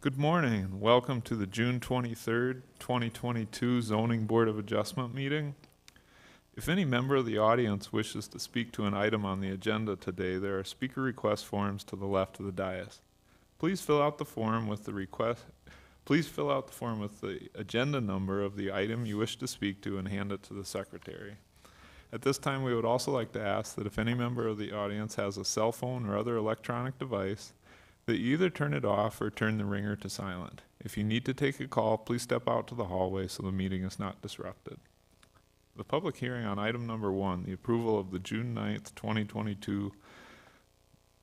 Good morning, and welcome to the June 23rd, 2022 Zoning Board of Adjustment meeting. If any member of the audience wishes to speak to an item on the agenda today, there are speaker request forms to the left of the dais. Please fill out the form with the agenda number of the item you wish to speak to and hand it to the secretary. At this time, we would also like to ask that if any member of the audience has a cell phone or other electronic device, that you either turn it off or turn the ringer to silent. If you need to take a call, please step out to the hallway so the meeting is not disrupted. The public hearing on item number 1, the approval of the June 9th, 2022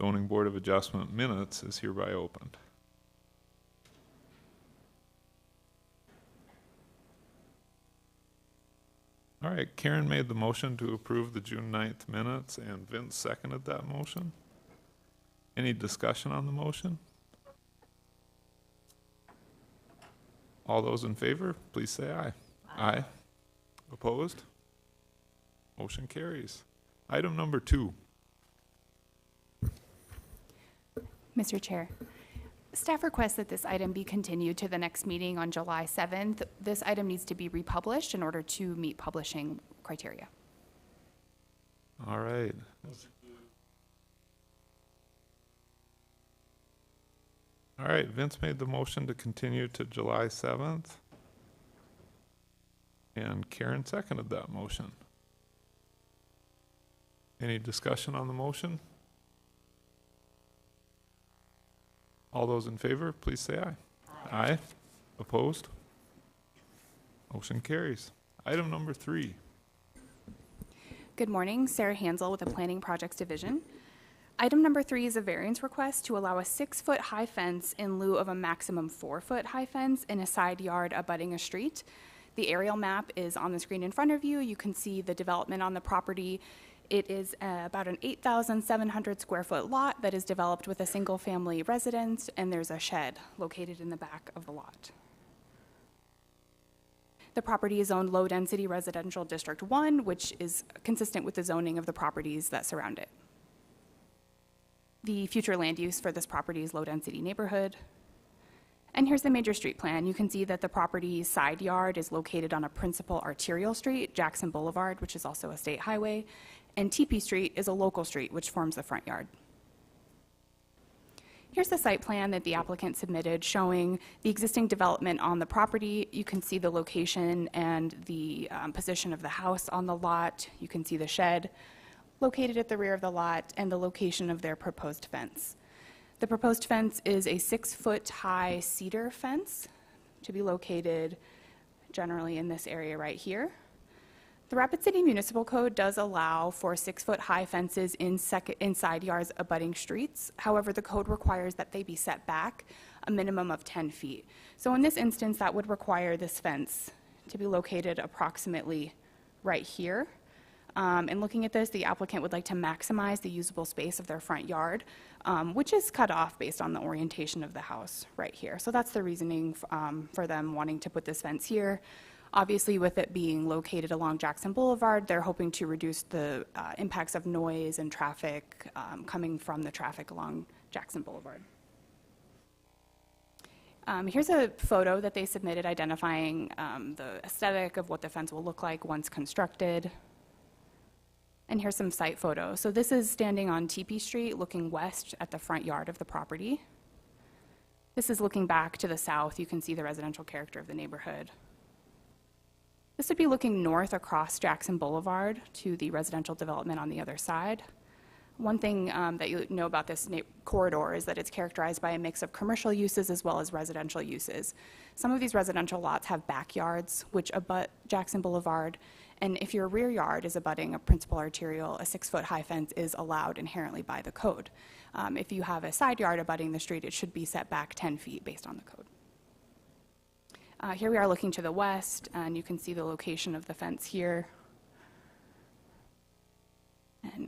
Zoning Board of Adjustment minutes, is hereby opened. All right, Karen made the motion to approve the June 9th minutes, and Vince seconded that motion. Any discussion on the motion? All those in favor, please say aye. Aye. Opposed? Motion carries. Item number 2. Mr. Chair, staff requests that this item be continued to the next meeting on July 7th. This item needs to be republished in order to meet publishing criteria. All right. All right, Vince made the motion to continue to July 7th. And Karen seconded that motion. Any discussion on the motion? All those in favor, please say aye. Aye. Opposed? Motion carries. Item number 3. Good morning, Sarah Hansel with the Planning Projects Division. Item number 3 is a variance request to allow a 6-foot high fence in lieu of a maximum 4-foot high fence in a side yard abutting a street. The aerial map is on the screen in front of you. You can see the development on the property. It is about an 8,700 square foot lot that is developed with a single family residence, and there's a shed located in the back of the lot. The property is zoned Low Density Residential District 1, which is consistent with the zoning of the properties that surround it. The future land use for this property is low density neighborhood. And here's the major street plan. You can see that the property's side yard is located on a principal arterial street, Jackson Boulevard, which is also a state highway, and TP Street is a local street, which forms the front yard. Here's the site plan that the applicant submitted showing the existing development on the property. You can see the location and the position of the house on the lot. You can see the shed located at the rear of the lot and the location of their proposed fence. The proposed fence is a 6-foot high cedar fence to be located generally in this area right here. The Rapid City Municipal Code does allow for 6-foot high fences in side yards abutting streets. However, the code requires that they be set back a minimum of 10 feet. So in this instance, that would require this fence to be located approximately right here. And looking at this, the applicant would like to maximize the usable space of their front yard, which is cut off based on the orientation of the house right here. So that's the reasoning for them wanting to put this fence here. Obviously, with it being located along Jackson Boulevard, they're hoping to reduce the impacts of noise and traffic coming from the traffic along Jackson Boulevard. Here's a photo that they submitted identifying the aesthetic of what the fence will look like once constructed. And here's some site photos. So this is standing on TP Street looking west at the front yard of the property. This is looking back to the south. You can see the residential character of the neighborhood. This would be looking north across Jackson Boulevard to the residential development on the other side. One thing that you know about this corridor is that it's characterized by a mix of commercial uses as well as residential uses. Some of these residential lots have backyards which abut Jackson Boulevard, and if your rear yard is abutting a principal arterial, a 6-foot high fence is allowed inherently by the code. If you have a side yard abutting the street, it should be set back 10 feet based on the code. Here we are looking to the west, and you can see the location of the fence here.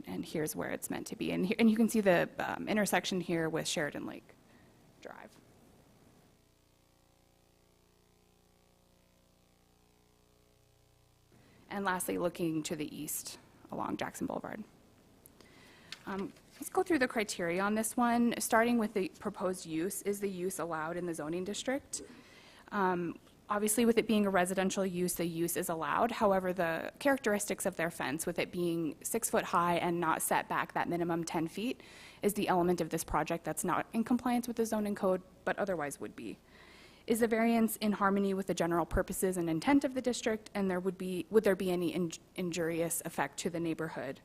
And here's where it's meant to be. And you can see the intersection here with Sheridan Lake Drive. And lastly, looking to the east along Jackson Boulevard. Let's go through the criteria on this one, starting with the proposed use. Is the use allowed in the zoning district? Obviously, with it being a residential use, the use is allowed. However, the characteristics of their fence, with it being 6 foot high and not set back that minimum 10 feet, is the element of this project that's not in compliance with the zoning code, but otherwise would be. Is the variance in harmony with the general purposes and intent of the district, and would there be any injurious effect to the neighborhood?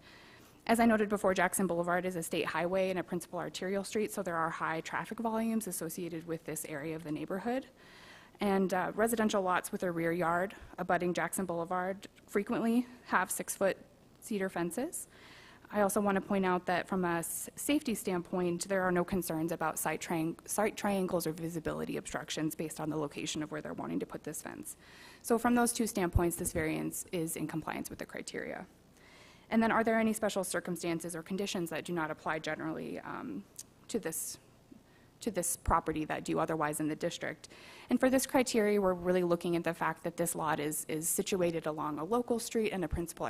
As I noted before, Jackson Boulevard is a state highway and a principal arterial street, so there are high traffic volumes associated with this area of the neighborhood. And residential lots with a rear yard abutting Jackson Boulevard frequently have 6-foot cedar fences. I also want to point out that from a safety standpoint, there are no concerns about site triangles or visibility obstructions based on the location of where they're wanting to put this fence. So from those two standpoints, this variance is in compliance with the criteria. And then are there any special circumstances or conditions that do not apply generally to this property that do otherwise in the district? And for this criteria, we're really looking at the fact that this lot is situated along a local street and a principal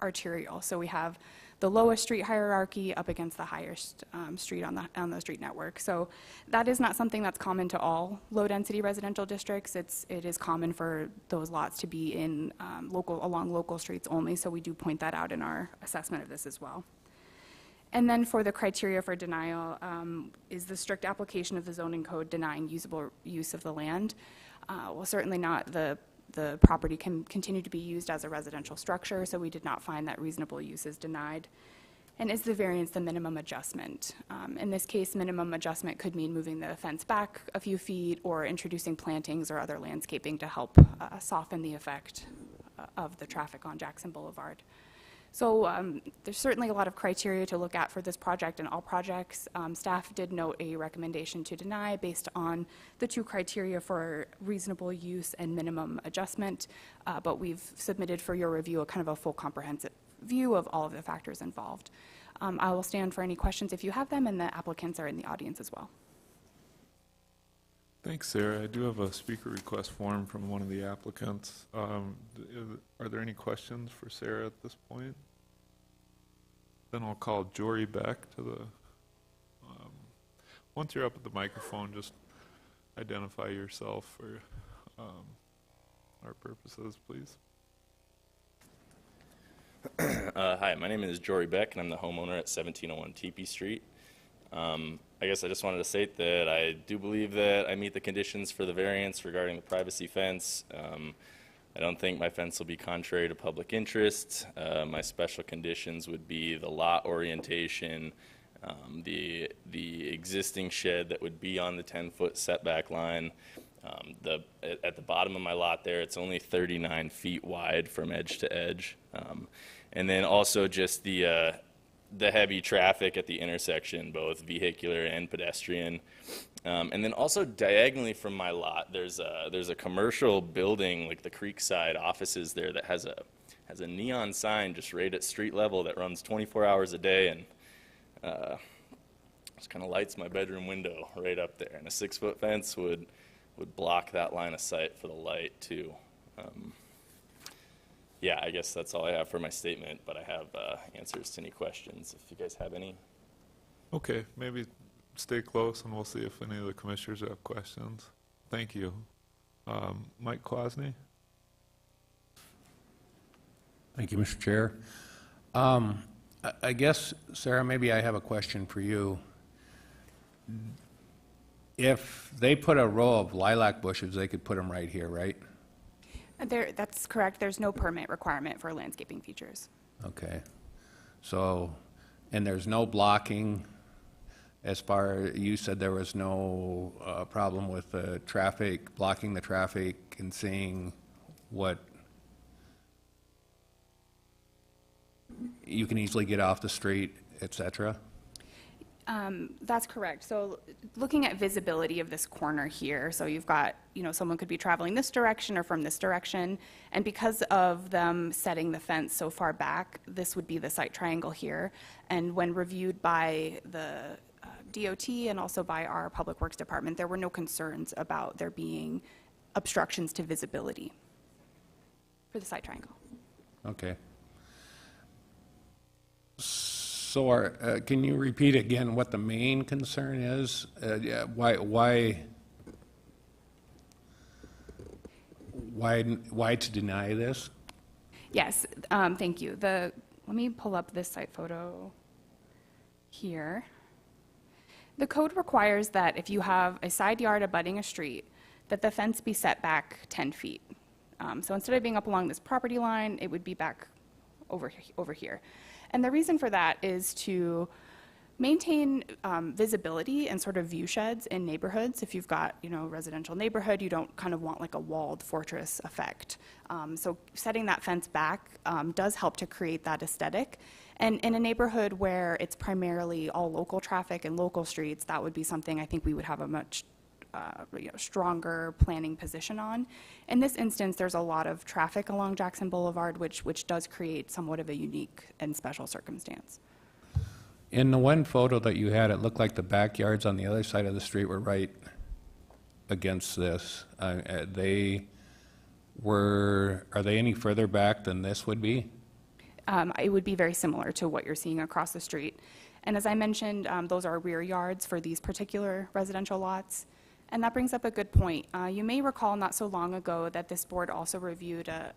arterial. So we have the lowest street hierarchy up against the highest street on the street network. So that is not something that's common to all low-density residential districts. It is common for those lots to be in along local streets only. So we do point that out in our assessment of this as well. And then for the criteria for denial, is the strict application of the zoning code denying usable use of the land? Well, certainly not. The property can continue to be used as a residential structure, so we did not find that reasonable use is denied. And is the variance the minimum adjustment? In this case, minimum adjustment could mean moving the fence back a few feet or introducing plantings or other landscaping to help soften the effect of the traffic on Jackson Boulevard. So there's certainly a lot of criteria to look at for this project and all projects. Staff did note a recommendation to deny based on the two criteria for reasonable use and minimum adjustment, but we've submitted for your review a kind of a full comprehensive view of all of the factors involved. I will stand for any questions if you have them, and the applicants are in the audience as well. Thanks, Sarah. I do have a speaker request form from one of the applicants. Are there any questions for Sarah at this point? Then I'll call Jory Beck to the, once you're up at the microphone, just identify yourself for our purposes, please. Hi, my name is Jory Beck, and I'm the homeowner at 1701 Teepee Street. I guess I just wanted to state that I do believe that I meet the conditions for the variance regarding the privacy fence. I don't think my fence will be contrary to public interest. My special conditions would be the lot orientation, the existing shed that would be on the 10-foot setback line. At the bottom of my lot there, it's only 39 feet wide from edge to edge. And then also just the heavy traffic at the intersection, both vehicular and pedestrian. And then also diagonally from my lot, there's a commercial building, like the Creekside offices there, that has a neon sign just right at street level that runs 24 hours a day, and just kind of lights my bedroom window right up there. And a 6-foot fence would block that line of sight for the light too. Yeah, I guess that's all I have for my statement, but I have answers to any questions if you guys have any. Okay, maybe stay close and we'll see if any of the commissioners have questions. Thank you. Mike Kwasny? Thank you, Mr. Chair. I guess, Sarah, maybe I have a question for you. If they put a row of lilac bushes, they could put them right here, right? That's correct. There's no permit requirement for landscaping features. Okay. So, and there's no blocking as far, you said there was no problem with the traffic, blocking the traffic and seeing what, you can easily get off the street, et cetera? That's correct. So looking at visibility of this corner here, so you've got, someone could be traveling this direction or from this direction, and because of them setting the fence so far back, this would be the site triangle here. And when reviewed by the DOT and also by our Public Works Department, there were no concerns about there being obstructions to visibility for the site triangle. Okay. So can you repeat again what the main concern is? Yeah, why to deny this? Yes, thank you. Let me pull up this site photo here. The code requires that if you have a side yard abutting a street, that the fence be set back 10 feet. So instead of being up along this property line, it would be back over here. And the reason for that is to maintain visibility and sort of view sheds in neighborhoods. If you've got, residential neighborhood, you don't kind of want like a walled fortress effect. So setting that fence back does help to create that aesthetic. And in a neighborhood where it's primarily all local traffic and local streets, that would be something I think we would have a much stronger planning position on. In this instance, there's a lot of traffic along Jackson Boulevard, which does create somewhat of a unique and special circumstance. In the one photo that you had, it looked like the backyards on the other side of the street were right against this. Are they any further back than this would be? It would be very similar to what you're seeing across the street. And as I mentioned, those are rear yards for these particular residential lots. And that brings up a good point. You may recall not so long ago that this board also reviewed a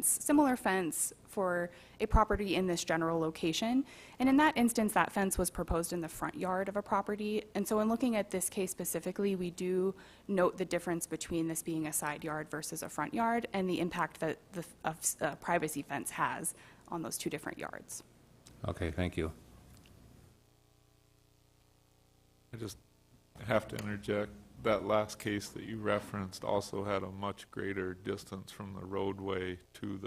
similar fence for a property in this general location. And in that instance, that fence was proposed in the front yard of a property. And so in looking at this case specifically, we do note the difference between this being a side yard versus a front yard and the impact that a privacy fence has on those two different yards. Okay, thank you. I just have to interject. That last case that you referenced also had a much greater distance from the roadway to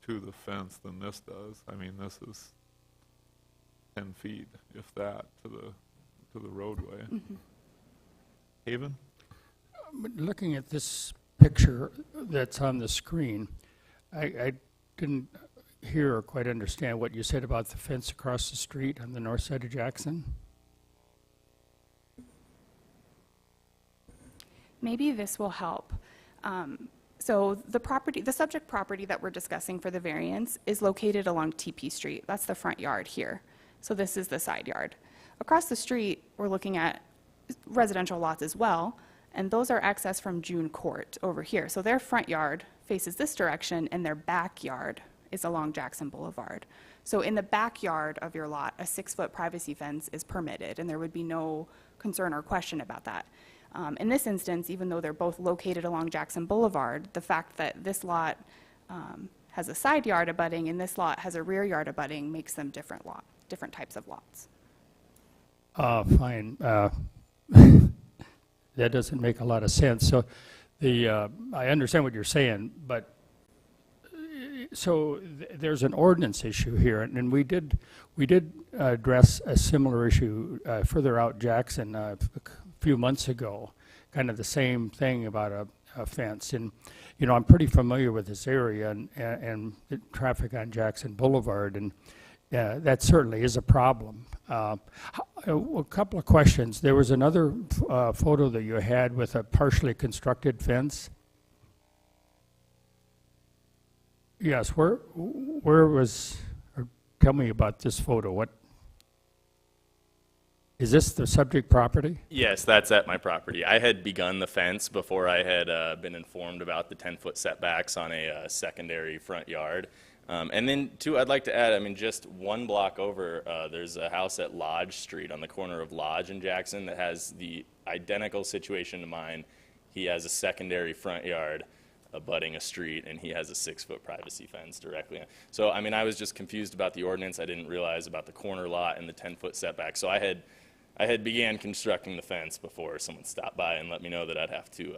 the fence than this does. I mean, this is 10 feet, if that, to the roadway. Mm-hmm. Haven? Looking at this picture that's on the screen, I didn't hear or quite understand what you said about the fence across the street on the north side of Jackson. Maybe this will help. So the subject property that we're discussing for the variance is located along TP Street. That's the front yard here. So this is the side yard. Across the street, we're looking at residential lots as well, and those are accessed from June Court over here. So their front yard faces this direction, and their backyard is along Jackson Boulevard. So in the backyard of your lot, a 6-foot privacy fence is permitted, and there would be no concern or question about that. In this instance, even though they're both located along Jackson Boulevard, the fact that this lot has a side yard abutting and this lot has a rear yard abutting makes them different types of lots. Fine. That doesn't make a lot of sense. So I understand what you're saying, but there's an ordinance issue here, and we did address a similar issue further out Jackson a few months ago, kind of the same thing about a fence. And I'm pretty familiar with this area and the traffic on Jackson Boulevard, and that certainly is a problem. A couple of questions. There was another photo that you had with a partially constructed fence. Yes, where was, or tell me about this photo. What, is this the subject property? Yes, that's at my property. I had begun the fence before I had been informed about the 10-foot setbacks on a secondary front yard. And then, too, I'd like to add, just one block over, there's a house at Lodge Street on the corner of Lodge and Jackson that has the identical situation to mine. He has a secondary front yard abutting a street, and he has a 6-foot privacy fence directly. So, I was just confused about the ordinance. I didn't realize about the corner lot and the 10-foot setback. So I had began constructing the fence before someone stopped by and let me know that I'd have to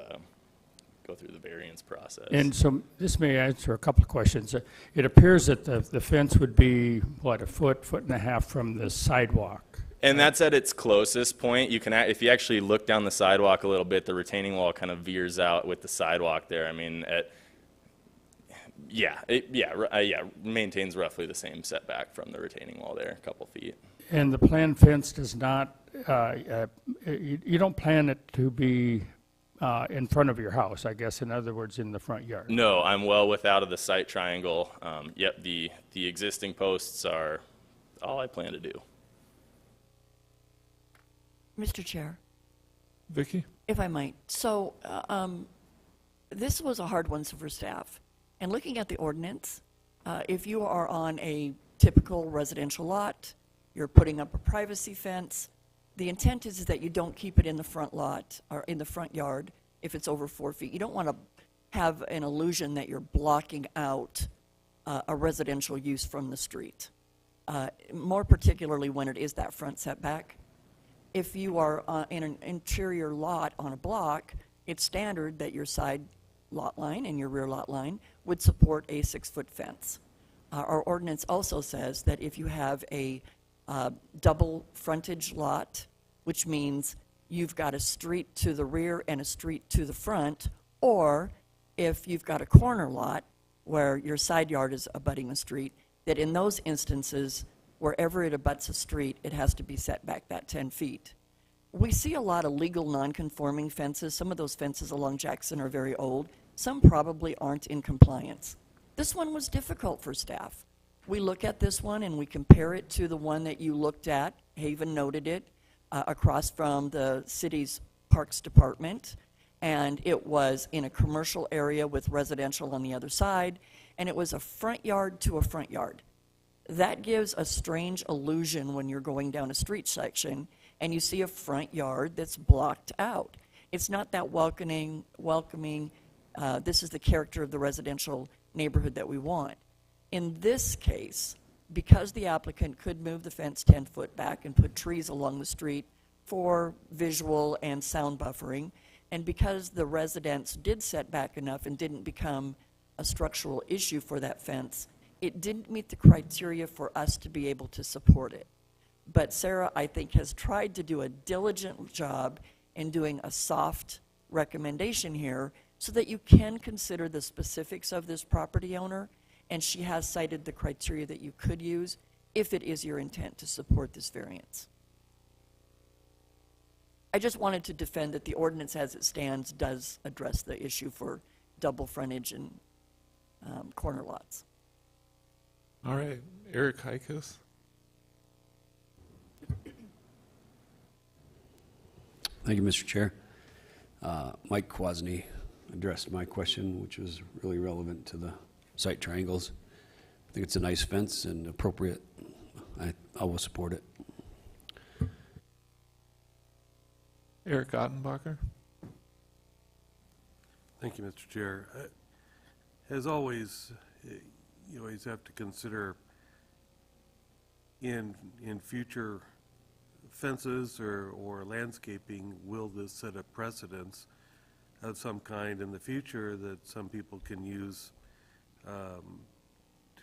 go through the variance process. And so this may answer a couple of questions. It appears that the fence would be, what, a foot and a half from the sidewalk. And that's at its closest point. You can, if you actually look down the sidewalk a little bit, the retaining wall kind of veers out with the sidewalk there. Maintains roughly the same setback from the retaining wall there, a couple feet. And the planned fence does not, you don't plan it to be in front of your house, I guess, in other words, in the front yard? No, I'm well out of the site triangle. Yep, the existing posts are all I plan to do. Mr. Chair, Vicky? if I might. So this was a hard one for staff. And looking at the ordinance, if you are on a typical residential lot, you're putting up a privacy fence, the intent is that you don't keep it in the front lot or in the front yard if it's over 4 feet. You don't want to have an illusion that you're blocking out a residential use from the street, more particularly when it is that front setback. If you are in an interior lot on a block, it's standard that your side lot line and your rear lot line would support a 6-foot fence. Our ordinance also says that if you have a double frontage lot, which means you've got a street to the rear and a street to the front, or if you've got a corner lot where your side yard is abutting a street, that in those instances, wherever it abuts a street, it has to be set back that 10 feet. We see a lot of legal non-conforming fences. Some of those fences along Jackson are very old. Some probably aren't in compliance. This one was difficult for staff. We look at this one and we compare it to the one that you looked at. Haven noted it across from the city's Parks Department, and it was in a commercial area with residential on the other side, and it was a front yard to a front yard. That gives a strange illusion when you're going down a street section and you see a front yard that's blocked out. It's not that welcoming, this is the character of the residential neighborhood that we want. In this case, because the applicant could move the fence 10 foot back and put trees along the street for visual and sound buffering, and because the residents did set back enough and didn't become a structural issue for that fence, it didn't meet the criteria for us to be able to support it. But Sarah, I think, has tried to do a diligent job in doing a soft recommendation here so that you can consider the specifics of this property owner, and she has cited the criteria that you could use if it is your intent to support this variance. I just wanted to defend that the ordinance as it stands does address the issue for double frontage and corner lots. All right, Eric Heikus. Thank you, Mr. Chair. Mike Kwasny addressed my question, which was really relevant to the site triangles. I think it's a nice fence and appropriate. I will support it. Eric Ottenbacher. Thank you, Mr. Chair. As always, you always have to consider in future fences or landscaping, will this set a precedence of some kind in the future that some people can use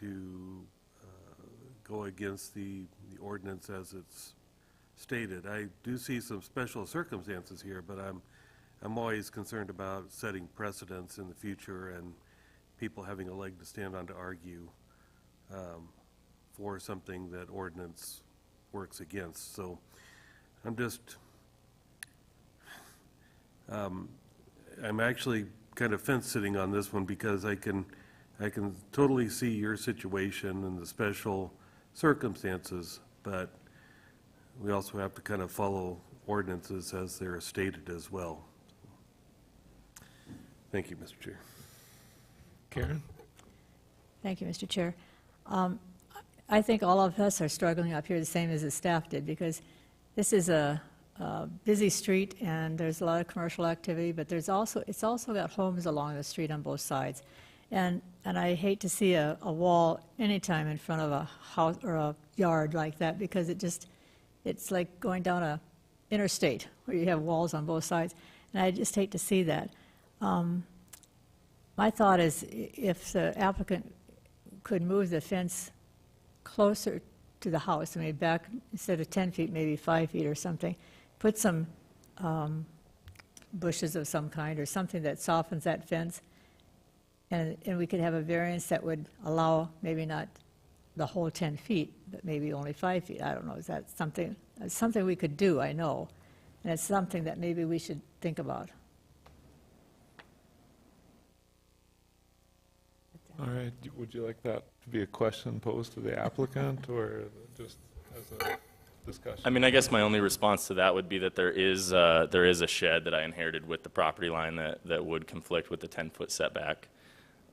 to go against the ordinance as it's stated. I do see some special circumstances here, but I'm always concerned about setting precedents in the future and people having a leg to stand on to argue for something that ordinance works against. So I'm just, I'm actually kind of fence sitting on this one because I can totally see your situation and the special circumstances, but we also have to kind of follow ordinances as they're stated as well. Thank you, Mr. Chair. Karen? Thank you, Mr. Chair. I think all of us are struggling up here the same as the staff did, because this is a busy street and there's a lot of commercial activity, but it's also got homes along the street on both sides. And I hate to see a wall anytime in front of a house or a yard like that, because it's like going down a interstate where you have walls on both sides, and I just hate to see that. My thought is if the applicant could move the fence closer to the house, I mean back, instead of 10 feet, maybe 5 feet or something, put some bushes of some kind or something that softens that fence, and we could have a variance that would allow maybe not the whole 10 feet, but maybe only 5 feet. I don't know. Is that something? It's something we could do, I know, and it's something that maybe we should think about. All right, would you like that to be a question posed to the applicant or just as a discussion? I mean, I guess my only response to that would be that there is a shed that I inherited with the property line that would conflict with the 10-foot setback.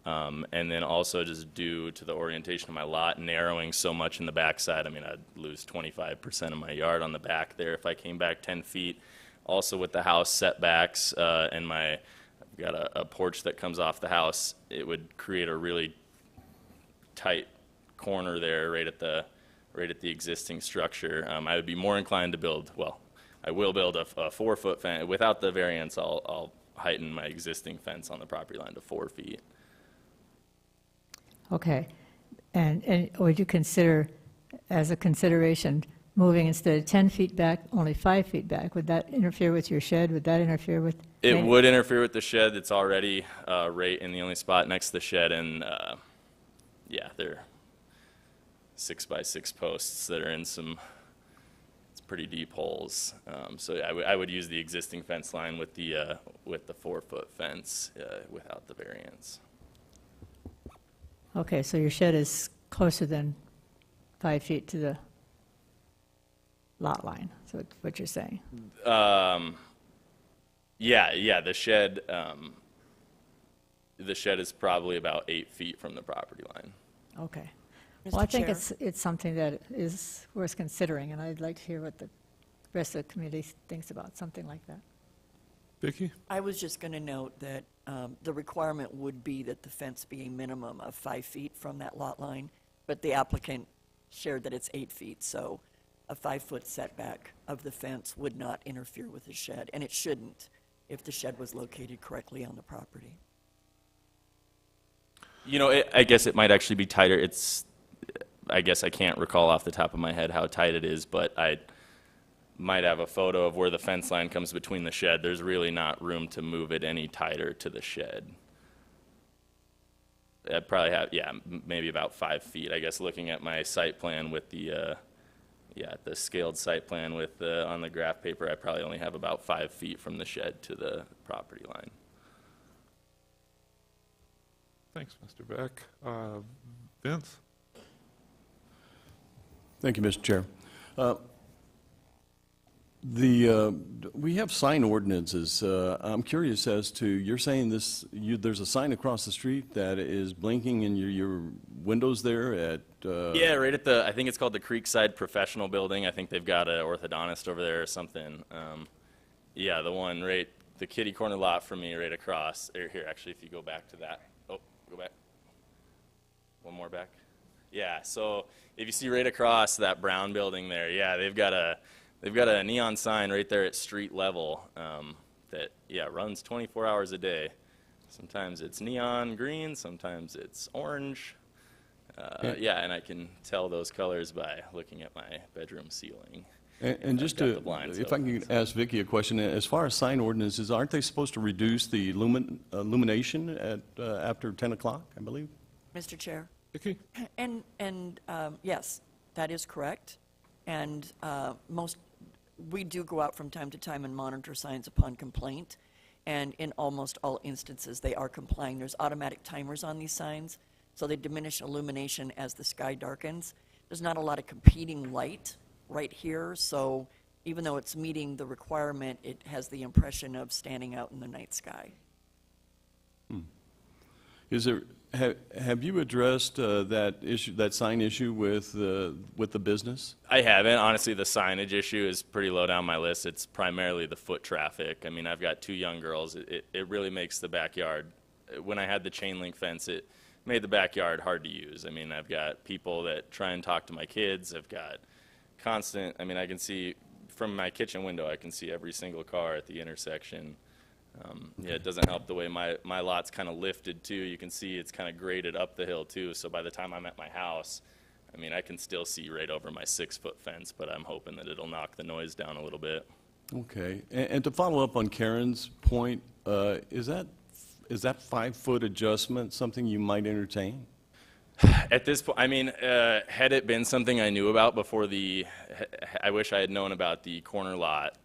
And then also just due to the orientation of my lot narrowing so much in the backside, I mean, I'd lose 25% of my yard on the back there if I came back 10 feet. Also with the house setbacks and I've got a porch that comes off the house, it would create a really tight corner there right at the existing structure. I would be more inclined to build, well, I will build a 4-foot fence. Without the variance, I'll heighten my existing fence on the property line to 4 feet. Okay. And would you consider, as a consideration, moving instead of 10 feet back, only 5 feet back? Would that interfere with your shed? Would that interfere with? It would interfere with the shed that's already right in the only spot next to the shed, and yeah, they're 6x6 posts that are in some pretty deep holes. So I would use the existing fence line with the 4-foot fence without the variance. Okay, so your shed is closer than 5 feet to the lot line, so what you're saying? Yeah, the shed is probably about 8 feet from the property line. Okay. Mr. Well, I think Chair? it's something that is worth considering, and I'd like to hear what the rest of the committee thinks about something like that. Vicki? I was just going to note that the requirement would be that the fence be a minimum of 5 feet from that lot line, but the applicant shared that it's 8 feet, so a 5-foot setback of the fence would not interfere with the shed, and it shouldn't if the shed was located correctly on the property. You know, I guess it might actually be tighter. I guess I can't recall off the top of my head how tight it is, but I might have a photo of where the fence line comes between the shed. There's really not room to move it any tighter to the shed. I'd probably have, yeah, maybe about 5 feet. I guess looking at my site plan with the scaled site plan with on the graph paper, I probably only have about 5 feet from the shed to the property line. Thanks, Mr. Beck. Vince? Thank you, Mr. Chair. We have sign ordinances. I'm curious as to, you're saying there's a sign across the street that is blinking in your windows there at? Yeah, right at I think it's called the Creekside Professional Building. I think they've got an orthodontist over there or something. Yeah, the one right, the kitty corner lot from me right across. Here, actually, if you go back to that. Oh, go back. One more back. Yeah, so if you see right across that brown building there, yeah, they've got a neon sign right there at street level that, yeah, runs 24 hours a day. Sometimes it's neon green, sometimes it's orange. Yeah, and I can tell those colors by looking at my bedroom ceiling. And just to, if I can ask Vicki a question, as far as sign ordinances, aren't they supposed to reduce the illumination at after 10 o'clock, I believe? Mr. Chair? Vicki? And yes, that is correct. And we do go out from time to time and monitor signs upon complaint. And in almost all instances, they are complying. There's automatic timers on these signs, so they diminish illumination as the sky darkens. There's not a lot of competing light right here, so even though it's meeting the requirement, it has the impression of standing out in the night sky. Have you addressed that sign issue with the business? I haven't. Honestly, the signage issue is pretty low down my list. It's primarily the foot traffic. I mean, I've got 2 young girls. It really makes the backyard, when I had the chain link fence, it made the backyard hard to use. I mean, I've got people that try and talk to my kids. I've got constant, I mean, I can see from my kitchen window, I can see every single car at the intersection. Yeah, it doesn't help the way my lot's kind of lifted too. You can see it's kind of graded up the hill too, so by the time I'm at my house, I mean, I can still see right over my 6-foot fence, but I'm hoping that it'll knock the noise down a little bit. Okay. And to follow up on Karen's point, is that 5-foot adjustment something you might entertain? At this point, I mean, had it been something I knew about before I wish I had known about the corner lot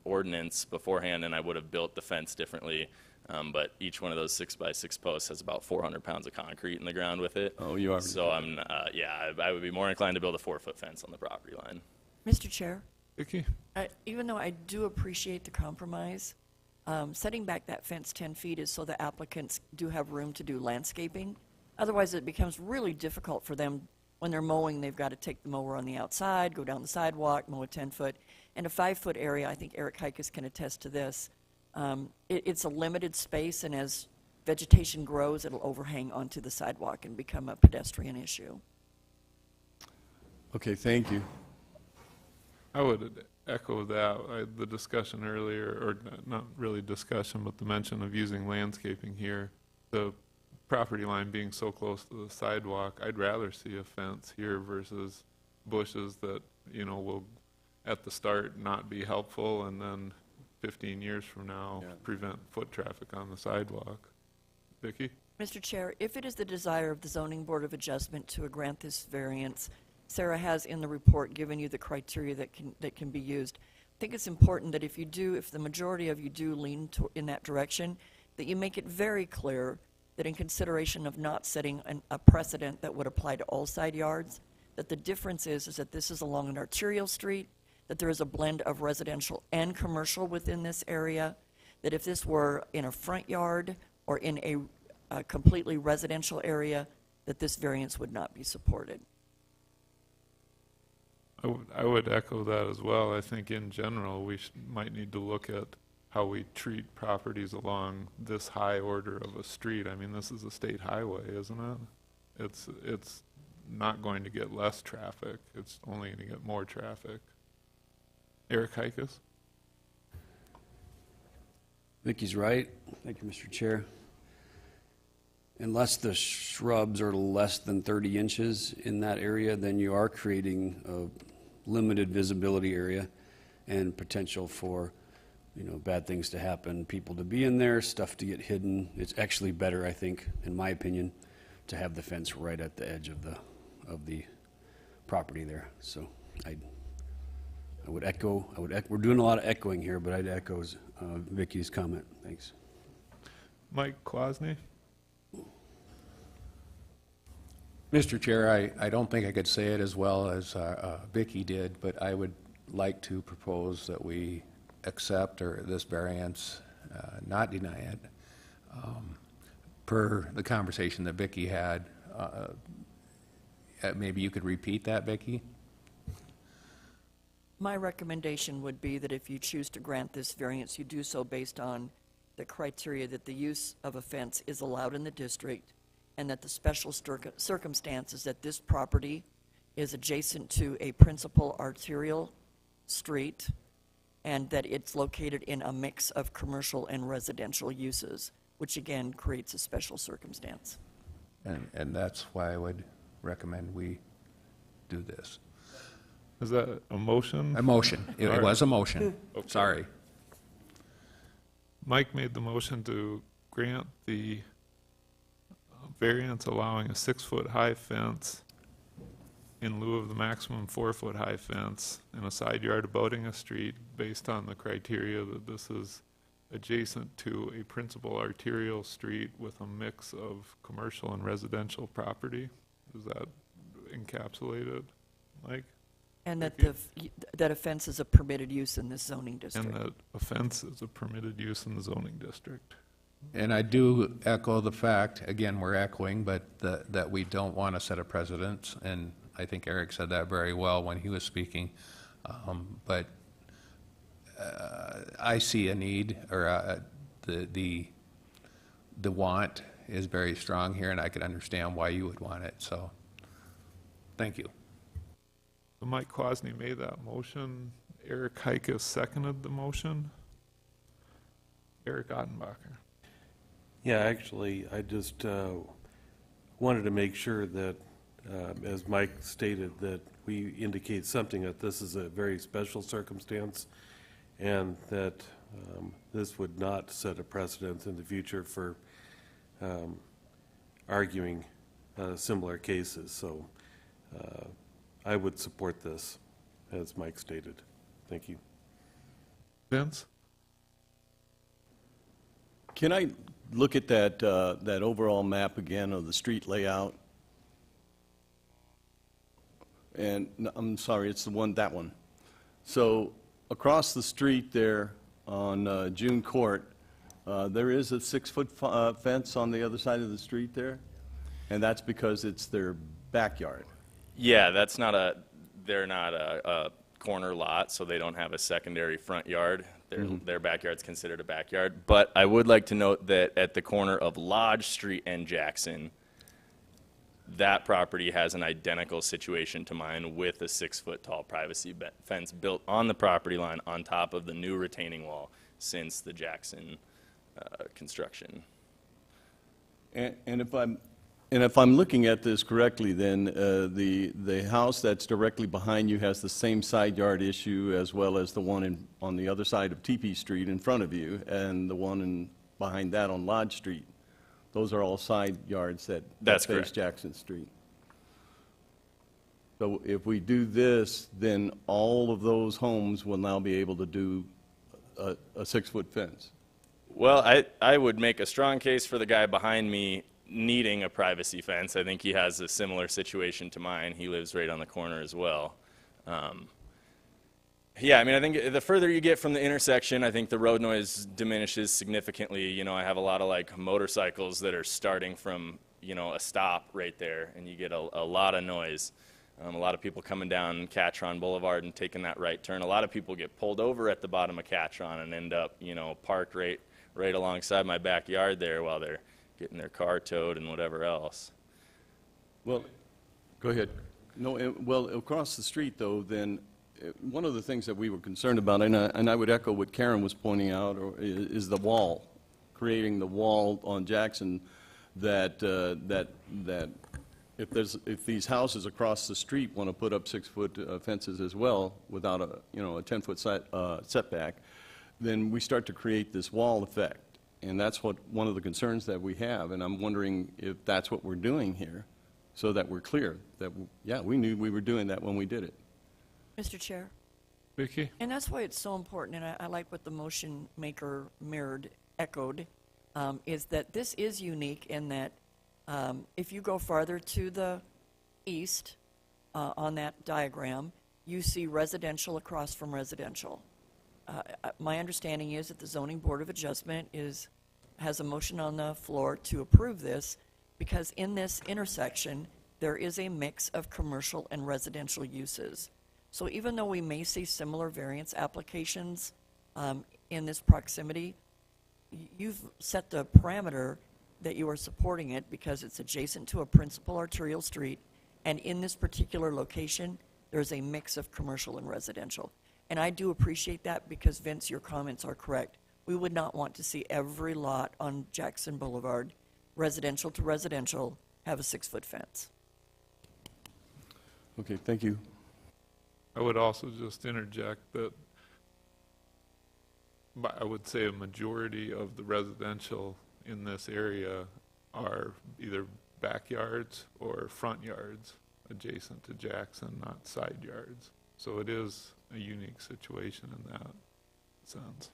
ordinance beforehand, and I would have built the fence differently. But each one of those 6x6 posts has about 400 pounds of concrete in the ground with it. Oh, you are. So I would be more inclined to build a 4-foot fence on the property line. Mr. Chair, Vicki? even though I do appreciate the compromise, setting back that fence 10 feet is so the applicants do have room to do landscaping. Otherwise, it becomes really difficult for them when they're mowing. They've got to take the mower on the outside, go down the sidewalk, mow a 10-foot. And a 5-foot area, I think Eric Hikas can attest to this. It's a limited space, and as vegetation grows, it'll overhang onto the sidewalk and become a pedestrian issue. Okay, thank you. I would echo that. The discussion earlier, or not really discussion, but the mention of using landscaping here, the property line being so close to the sidewalk, I'd rather see a fence here versus bushes that, will at the start not be helpful and then 15 years from now prevent foot traffic on the sidewalk. Vicki? Mr. Chair, if it is the desire of the Zoning Board of Adjustment to grant this variance, Sarah has in the report given you the criteria that can be used. I think it's important that if the majority of you do lean in that direction, that you make it very clear that in consideration of not setting a precedent that would apply to all side yards, that the difference is that this is along an arterial street, that there is a blend of residential and commercial within this area, that if this were in a front yard or in a completely residential area, that this variance would not be supported. I would echo that as well. I think in general, we might need to look at how we treat properties along this high order of a street. I mean, this is a state highway, isn't it? It's not going to get less traffic. It's only going to get more traffic. Eric Hikas? Vicky's right. Thank you, Mr. Chair. Unless the shrubs are less than 30 inches in that area, then you are creating a limited visibility area and potential for, bad things to happen, people to be in there, stuff to get hidden. It's actually better, I think, in my opinion, to have the fence right at the edge of the property there. So I would echo, we're doing a lot of echoing here, but I'd echo Vicky's comment. Thanks. Mike Kwasny? Mr. Chair, I don't think I could say it as well as Vicki did, but I would like to propose that we accept this variance, not deny it, per the conversation that Vicki had. Maybe you could repeat that, Vicki? My recommendation would be that if you choose to grant this variance, you do so based on the criteria that the use of a fence is allowed in the district, and that the special circumstances that this property is adjacent to a principal arterial street, and that it's located in a mix of commercial and residential uses, which again creates a special circumstance. And that's why I would recommend we do this. Is that a motion? A motion. It All right. was a motion. Okay. Sorry. Mike made the motion to grant the variance allowing a 6-foot high fence in lieu of the maximum 4-foot high fence in a side yard abutting a street based on the criteria that this is adjacent to a principal arterial street with a mix of commercial and residential property. Is that encapsulated, Mike? And that Vicki? that a fence is a permitted use in this zoning district. And that a fence is a permitted use in the zoning district. And I do echo the fact, again, we're echoing, but that we don't want to set a precedent, and I think Eric said that very well when he was speaking. But I see a need, or the want is very strong here, and I could understand why you would want it, so thank you. So Mike Kwasny made that motion. Eric Hikas seconded the motion. Eric Ottenbacher. Yeah, actually, I just wanted to make sure that, as Mike stated, that we indicate something that this is a very special circumstance, and that this would not set a precedent in the future for arguing similar cases. So I would support this, as Mike stated. Thank you. Vince? Can I look at that overall map again of the street layout? And, I'm sorry, it's the one, that one. So across the street there on June Court, there is a 6-foot fence on the other side of the street there? And that's because it's their backyard? Yeah, they're not a corner lot, so they don't have a secondary front yard. Their backyard's considered a backyard. But I would like to note that at the corner of Lodge Street and Jackson, that property has an identical situation to mine with a 6-foot tall privacy fence built on the property line on top of the new retaining wall since the Jackson construction. And if I'm looking at this correctly, then the house that's directly behind you has the same side yard issue as well as the one on the other side of TP Street in front of you, and the one behind that on Lodge Street. Those are all side yards that That's face correct. Jackson Street. So if we do this, then all of those homes will now be able to do a 6-foot fence. Well, I would make a strong case for the guy behind me needing a privacy fence. I think he has a similar situation to mine. He lives right on the corner as well. Yeah, I mean, I think the further you get from the intersection, I think the road noise diminishes significantly. You know, I have a lot of like motorcycles that are starting from, you know, a stop right there, and you get a lot of noise. A lot of people coming down Catron Boulevard and taking that right turn. A lot of people get pulled over at the bottom of Catron and end up, you know, parked right alongside my backyard there while they're getting their car towed and whatever else. Well, go ahead. No, well, across the street, though, then, one of the things that we were concerned about, and I would echo what Karen was pointing out, is the wall, creating the wall on Jackson that if these houses across the street want to put up 6-foot fences as well without a 10-foot setback, then we start to create this wall effect. And that's one of the concerns that we have, and I'm wondering if that's what we're doing here, so that we're clear that, yeah, we knew we were doing that when we did it. Mr. Chair, Vicki? and that's why it's so important, and I like what the motion maker echoed, is that this is unique in that if you go farther to the east on that diagram, you see residential across from residential. My understanding is that the Zoning Board of Adjustment has a motion on the floor to approve this because in this intersection, there is a mix of commercial and residential uses. So even though we may see similar variance applications in this proximity, you've set the parameter that you are supporting it because it's adjacent to a principal arterial street, and in this particular location, there's a mix of commercial and residential. And I do appreciate that because, Vince, your comments are correct. We would not want to see every lot on Jackson Boulevard, residential to residential, have a 6-foot fence. Okay, thank you. I would also just interject that I would say a majority of the residential in this area are either backyards or front yards adjacent to Jackson, not side yards. So it is a unique situation in that sense.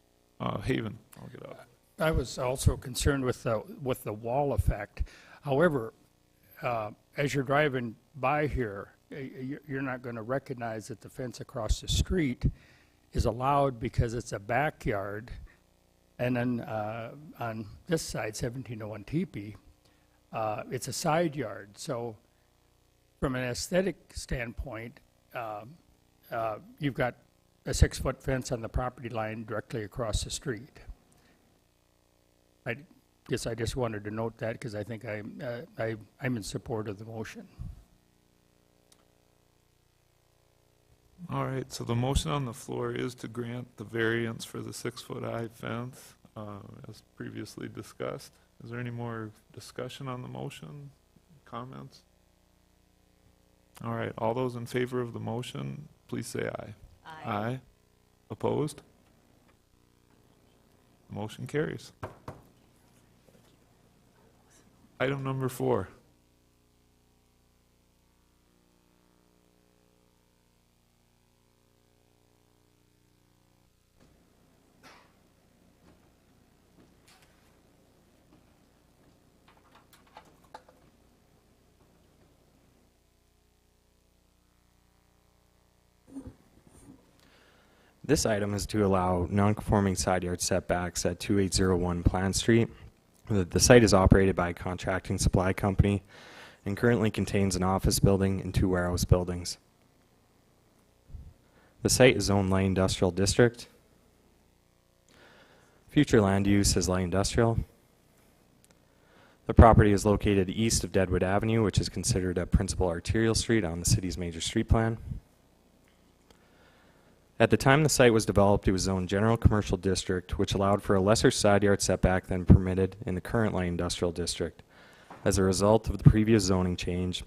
Haven, I'll get up. I was also concerned with the wall effect. However, as you're driving by here, you're not going to recognize that the fence across the street is allowed because it's a backyard. And then on this side, 1701 Teepee, it's a side yard. So from an aesthetic standpoint, you've got a 6-foot fence on the property line directly across the street. I guess I just wanted to note that because I think I'm in support of the motion. All right, so the motion on the floor is to grant the variance for the 6-foot high fence, as previously discussed. Is there any more discussion on the motion? Comments? All right, all those in favor of the motion, please say aye. Aye. Aye. Opposed? Motion carries. Item number 4. This item is to allow non-conforming side yard setbacks at 2801 Plant Street. The site is operated by a contracting supply company and currently contains an office building and 2 warehouse buildings. The site is zoned light industrial district. Future land use is light industrial. The property is located east of Deadwood Avenue, which is considered a principal arterial street on the city's major street plan. At the time the site was developed, it was zoned general commercial district, which allowed for a lesser side yard setback than permitted in the current light industrial district. As a result of the previous zoning change,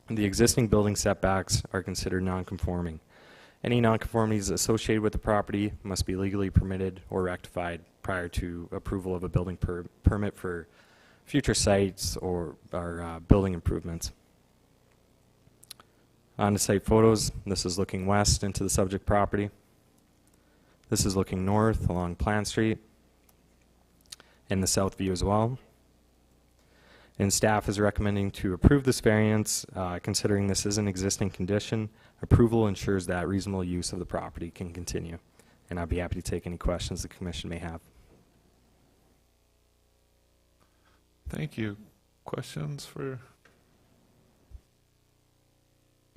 the existing building setbacks are considered non-conforming. Any nonconformities associated with the property must be legally permitted or rectified prior to approval of a building permit for future sites or building improvements. On to site photos. This is looking west into the subject property. This is looking north along Plant Street and the south view as well. And staff is recommending to approve this variance, considering this is an existing condition. Approval ensures that reasonable use of the property can continue. And I'd be happy to take any questions the commission may have. Thank you. Questions for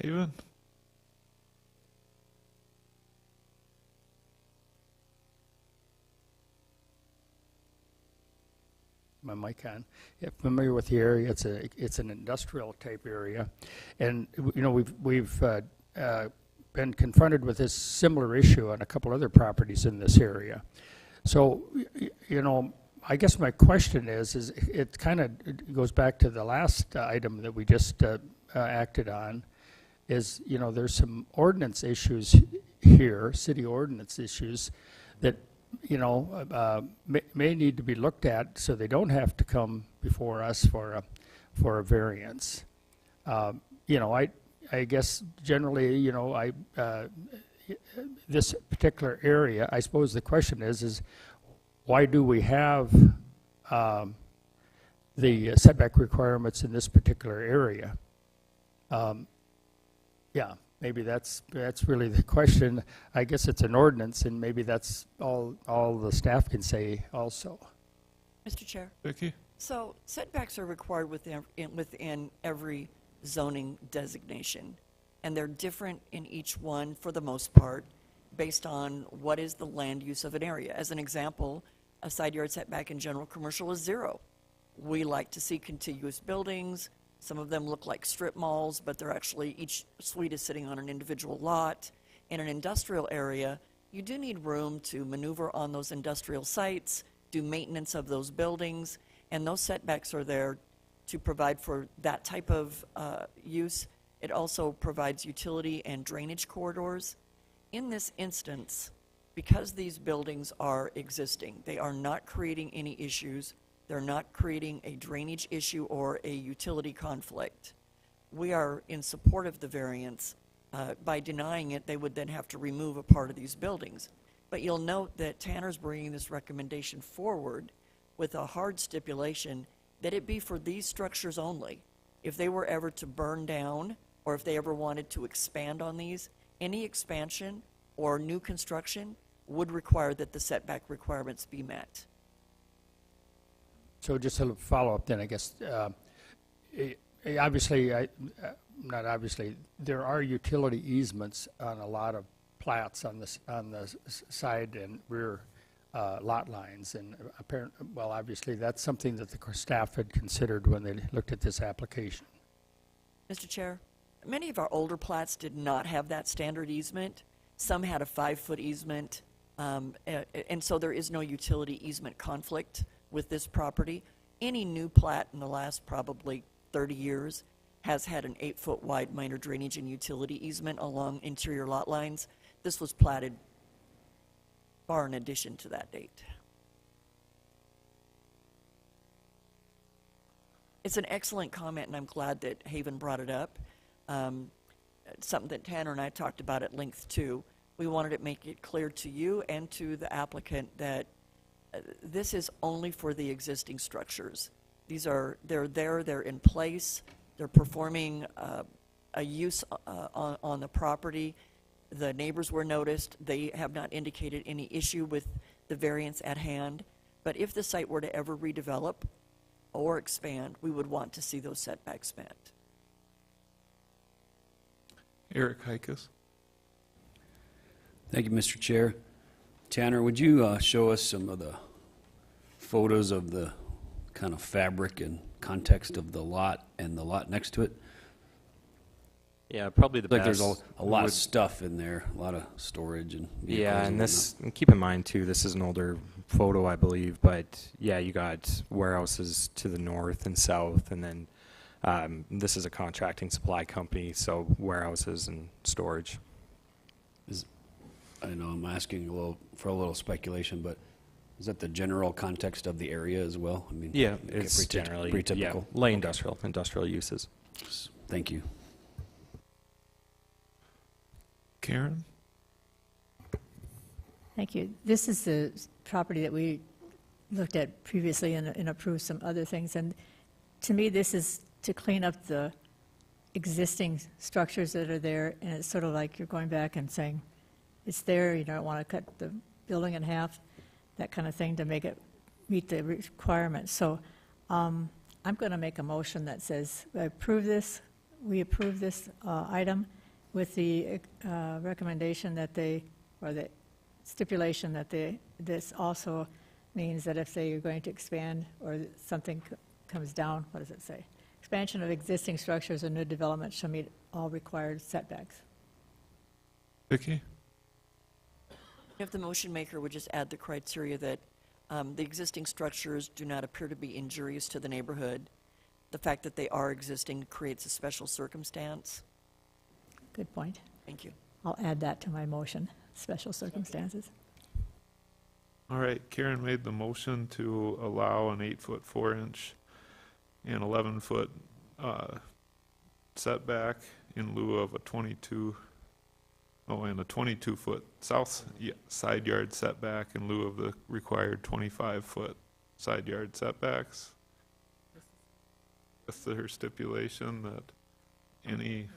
Haven? My mic on. Yeah, familiar with the area. It's an industrial type area, and you know we've been confronted with this similar issue on a couple other properties in this area. So you know, I guess my question is it kind of goes back to the last item that we just acted on. Is, you know, there's some ordinance issues here, city ordinance issues that, you know, may need to be looked at so they don't have to come before us for a variance. You know, I guess generally, you know, this particular area, I suppose the question is why do we have the setback requirements in this particular area? Yeah, maybe that's really the question. I guess it's an ordinance, and maybe that's all the staff can say also. Mr. Chair. Vicki? So setbacks are required within every zoning designation, and they're different in each one for the most part based on what is the land use of an area. As an example, a side yard setback in general commercial is 0. We like to see contiguous buildings. Some of them look like strip malls, but they're actually, each suite is sitting on an individual lot. In an industrial area, you do need room to maneuver on those industrial sites, do maintenance of those buildings, and those setbacks are there to provide for that type of use. It also provides utility and drainage corridors. In this instance, because these buildings are existing, they are not creating any issues. They're not creating a drainage issue or a utility conflict. We are in support of the variance. By denying it, they would then have to remove a part of these buildings. But you'll note that Tanner's bringing this recommendation forward with a hard stipulation that it be for these structures only. If they were ever to burn down, or if they ever wanted to expand on these, any expansion or new construction would require that the setback requirements be met. So just a follow up then, I guess. Obviously, not obviously, there are utility easements on a lot of plats on the side and rear lot lines, and apparently, well, obviously, that's something that the staff had considered when they looked at this application. Mr. Chair, many of our older plats did not have that standard easement. Some had a 5-foot easement, and so there is no utility easement conflict with this property. Any new plat in the last probably 30 years has had an 8-foot wide minor drainage and utility easement along interior lot lines. This was platted far in addition to that date. It's an excellent comment, and I'm glad that Haven brought it up. Something that Tanner and I talked about at length too. We wanted to make it clear to you and to the applicant that this is only for the existing structures. They're in place, they're performing a use on the property. The neighbors were noticed. They have not indicated any issue with the variance at hand. But if the site were to ever redevelop or expand, we would want to see those setbacks met. Eric Hikas. Thank you, Mr. Chair. Tanner, would you show us some of the photos of the kind of fabric and context of the lot and the lot next to it? Yeah, probably the Like best. there's a lot of stuff in there, a lot of storage and vehicles Yeah, and and this, and keep in mind too, this is an older photo, I believe, but yeah, you got warehouses to the north and south, and then this is a contracting supply company, so warehouses and storage. I know I'm asking for a little speculation, but is that the general context of the area as well? I mean, Yeah, okay, it's generally, pretty yeah, typical. light industrial uses. Thank you. Karen? Thank you. This is the property that we looked at previously and approved some other things. And to me, this is to clean up the existing structures that are there. And it's sort of like you're going back and saying, it's there, you don't want to cut the building in half, that kind of thing to make it meet the requirements. So I'm going to make a motion that says, we approve this item with the recommendation that or the stipulation that this also means that if they are going to expand or something comes down, what does it say? Expansion of existing structures or new development shall meet all required setbacks. Vicki? If the motion maker would just add the criteria that the existing structures do not appear to be injurious to the neighborhood, the fact that they are existing creates a special circumstance. Good point. Thank you. I'll add that to my motion, special circumstances. All right, Karen made the motion to allow an 8-foot 4-inch and 11-foot setback in lieu of a 22-foot south side yard setback in lieu of the required 25-foot side yard setbacks. With her stipulation that any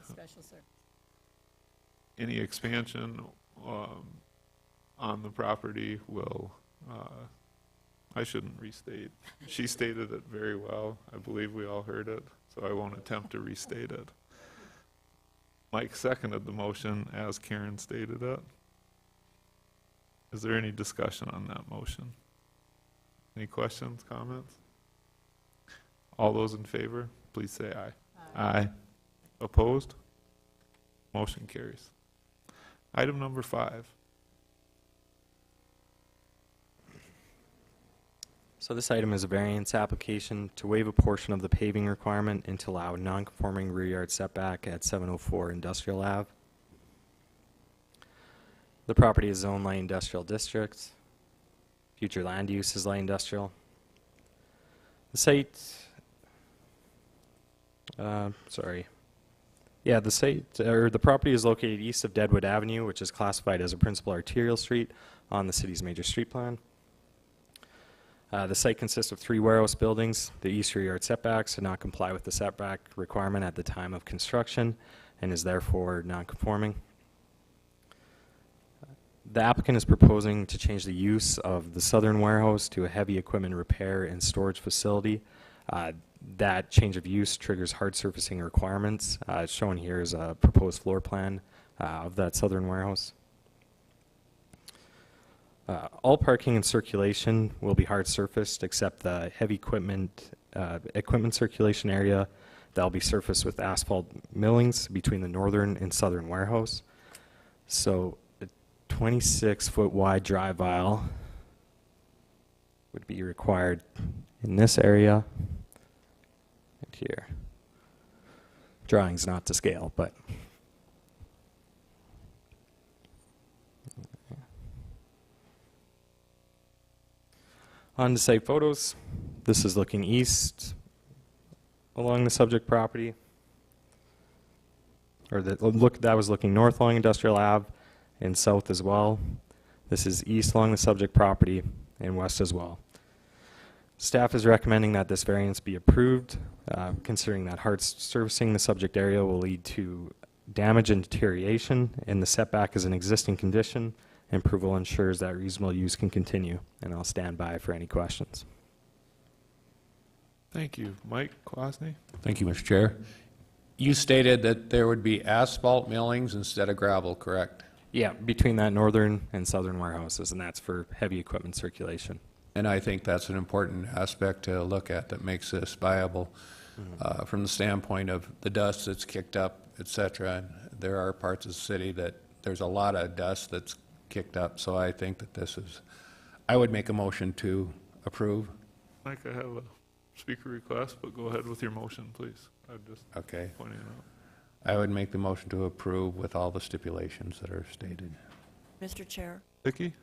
expansion on the property will, I shouldn't restate. She stated it very well. I believe we all heard it, so I won't attempt to restate it. Mike seconded the motion as Karen stated it. Is there any discussion on that motion? Any questions, comments? All those in favor, please say aye. Aye. Opposed? Motion carries. Item number 5. So this item is a variance application to waive a portion of the paving requirement and to allow non-conforming rear yard setback at 704 Industrial Ave. The property is zoned light industrial district. Future land use is light industrial. The site, the property is located east of Deadwood Avenue, which is classified as a principal arterial street on the city's major street plan. The site consists of 3 warehouse buildings. The east rear yard setbacks do not comply with the setback requirement at the time of construction and is therefore non-conforming. The applicant is proposing to change the use of the southern warehouse to a heavy equipment repair and storage facility. That change of use triggers hard surfacing requirements. Shown here is a proposed floor plan of that southern warehouse. All parking and circulation will be hard surfaced except the heavy equipment circulation area that will be surfaced with asphalt millings between the northern and southern warehouse. So a 26-foot wide drive aisle would be required in this area and here. Drawing's not to scale, but on to site photos. This is looking east along the subject property. Or that was looking north along Industrial Ave and south as well. This is east along the subject property and west as well. Staff is recommending that this variance be approved, considering that hard surfacing the subject area will lead to damage and deterioration, and the setback is an existing condition, and approval ensures that reasonable use can continue. And I'll stand by for any questions. Thank you. Mike Kwasny? Thank you, Mr. Chair. You stated that there would be asphalt millings instead of gravel, correct? Yeah, between that northern and southern warehouses, and that's for heavy equipment circulation. And I think that's an important aspect to look at that makes this viable from the standpoint of the dust that's kicked up, et cetera. And there are parts of the city that there's a lot of dust that's kicked up, so I think that this is, I would make a motion to approve. Mike, I have a speaker request, but go ahead with your motion, please. I'm just Okay. pointing it out. I would make the motion to approve with all the stipulations that are stated. Mr. Chair, Vicki?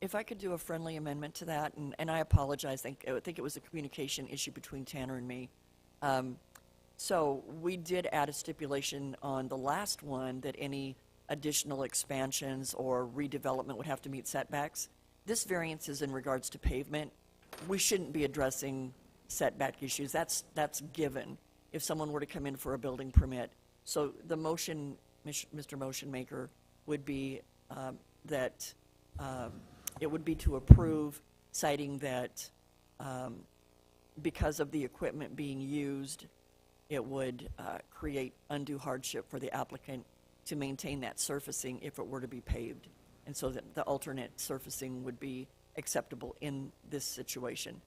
if I could do a friendly amendment to that, and I apologize, I think it was a communication issue between Tanner and me. So we did add a stipulation on the last one that any additional expansions or redevelopment would have to meet setbacks. This variance is in regards to pavement. We shouldn't be addressing setback issues. That's given if someone were to come in for a building permit. So the motion, Mr. Motion Maker, would be that it would be to approve, citing that because of the equipment being used, it would create undue hardship for the applicant to maintain that surfacing if it were to be paved. And so that the alternate surfacing would be acceptable in this situation.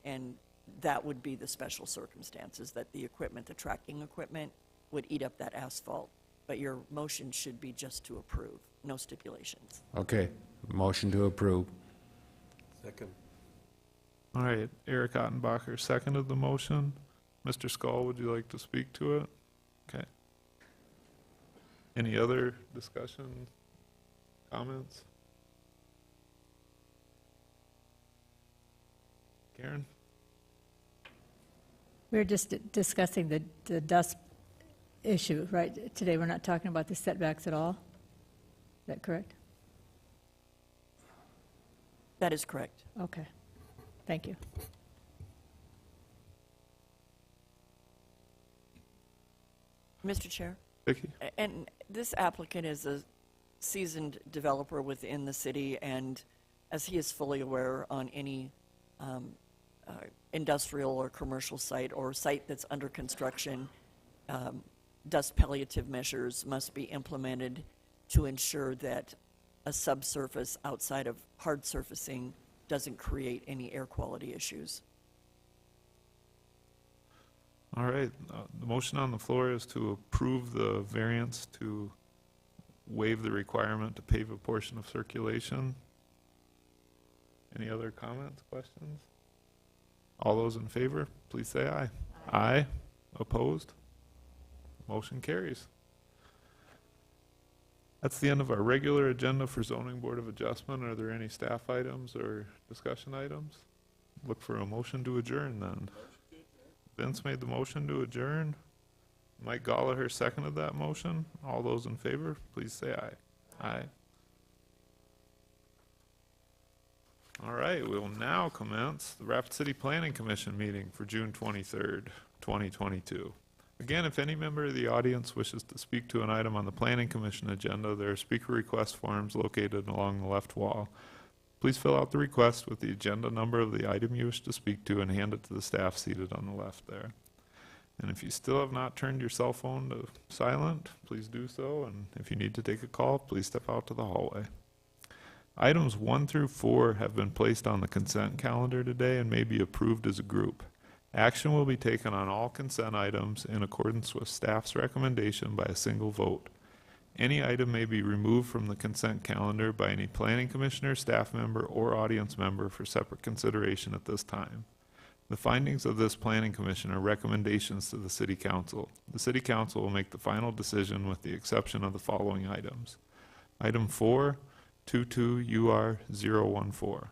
And that would be the special circumstances, that the equipment, the tracking equipment, would eat up that asphalt. But your motion should be just to approve, no stipulations. Okay, motion to approve. Second. All right, Eric Ottenbacher seconded the motion. Mr. Skull, would you like to speak to it? Okay. Any other discussion, comments? Karen? We're just discussing the dust issue, right? Today, we're not talking about the setbacks at all? Is that correct? That is correct. Okay. Thank you. Mr. Chair? Vicki? And this applicant is a seasoned developer within the city, and as he is fully aware, on any industrial or commercial site or site that's under construction, dust palliative measures must be implemented to ensure that a subsurface outside of hard surfacing doesn't create any air quality issues. All right, the motion on the floor is to approve the variance to waive the requirement to pave a portion of circulation. Any other comments, questions? All those in favor, please say aye. Aye. Opposed? Motion carries. That's the end of our regular agenda for Zoning Board of Adjustment. Are there any staff items or discussion items? Look for a motion to adjourn then. Vince made the motion to adjourn. Mike Gallagher seconded that motion. All those in favor, please say aye. Aye. All right, we will now commence the Rapid City Planning Commission meeting for June 23rd, 2022. Again, if any member of the audience wishes to speak to an item on the Planning Commission agenda, there are speaker request forms located along the left wall. Please fill out the request with the agenda number of the item you wish to speak to and hand it to the staff seated on the left there. And if you still have not turned your cell phone to silent, please do so. And if you need to take a call, please step out to the hallway. Items 1 through 4 have been placed on the consent calendar today and may be approved as a group. Action will be taken on all consent items in accordance with staff's recommendation by a single vote. Any item may be removed from the consent calendar by any planning commissioner, staff member, or audience member for separate consideration at this time. The findings of this planning commission are recommendations to the city council. The city council will make the final decision with the exception of the following items. Item 4, 22 UR 014.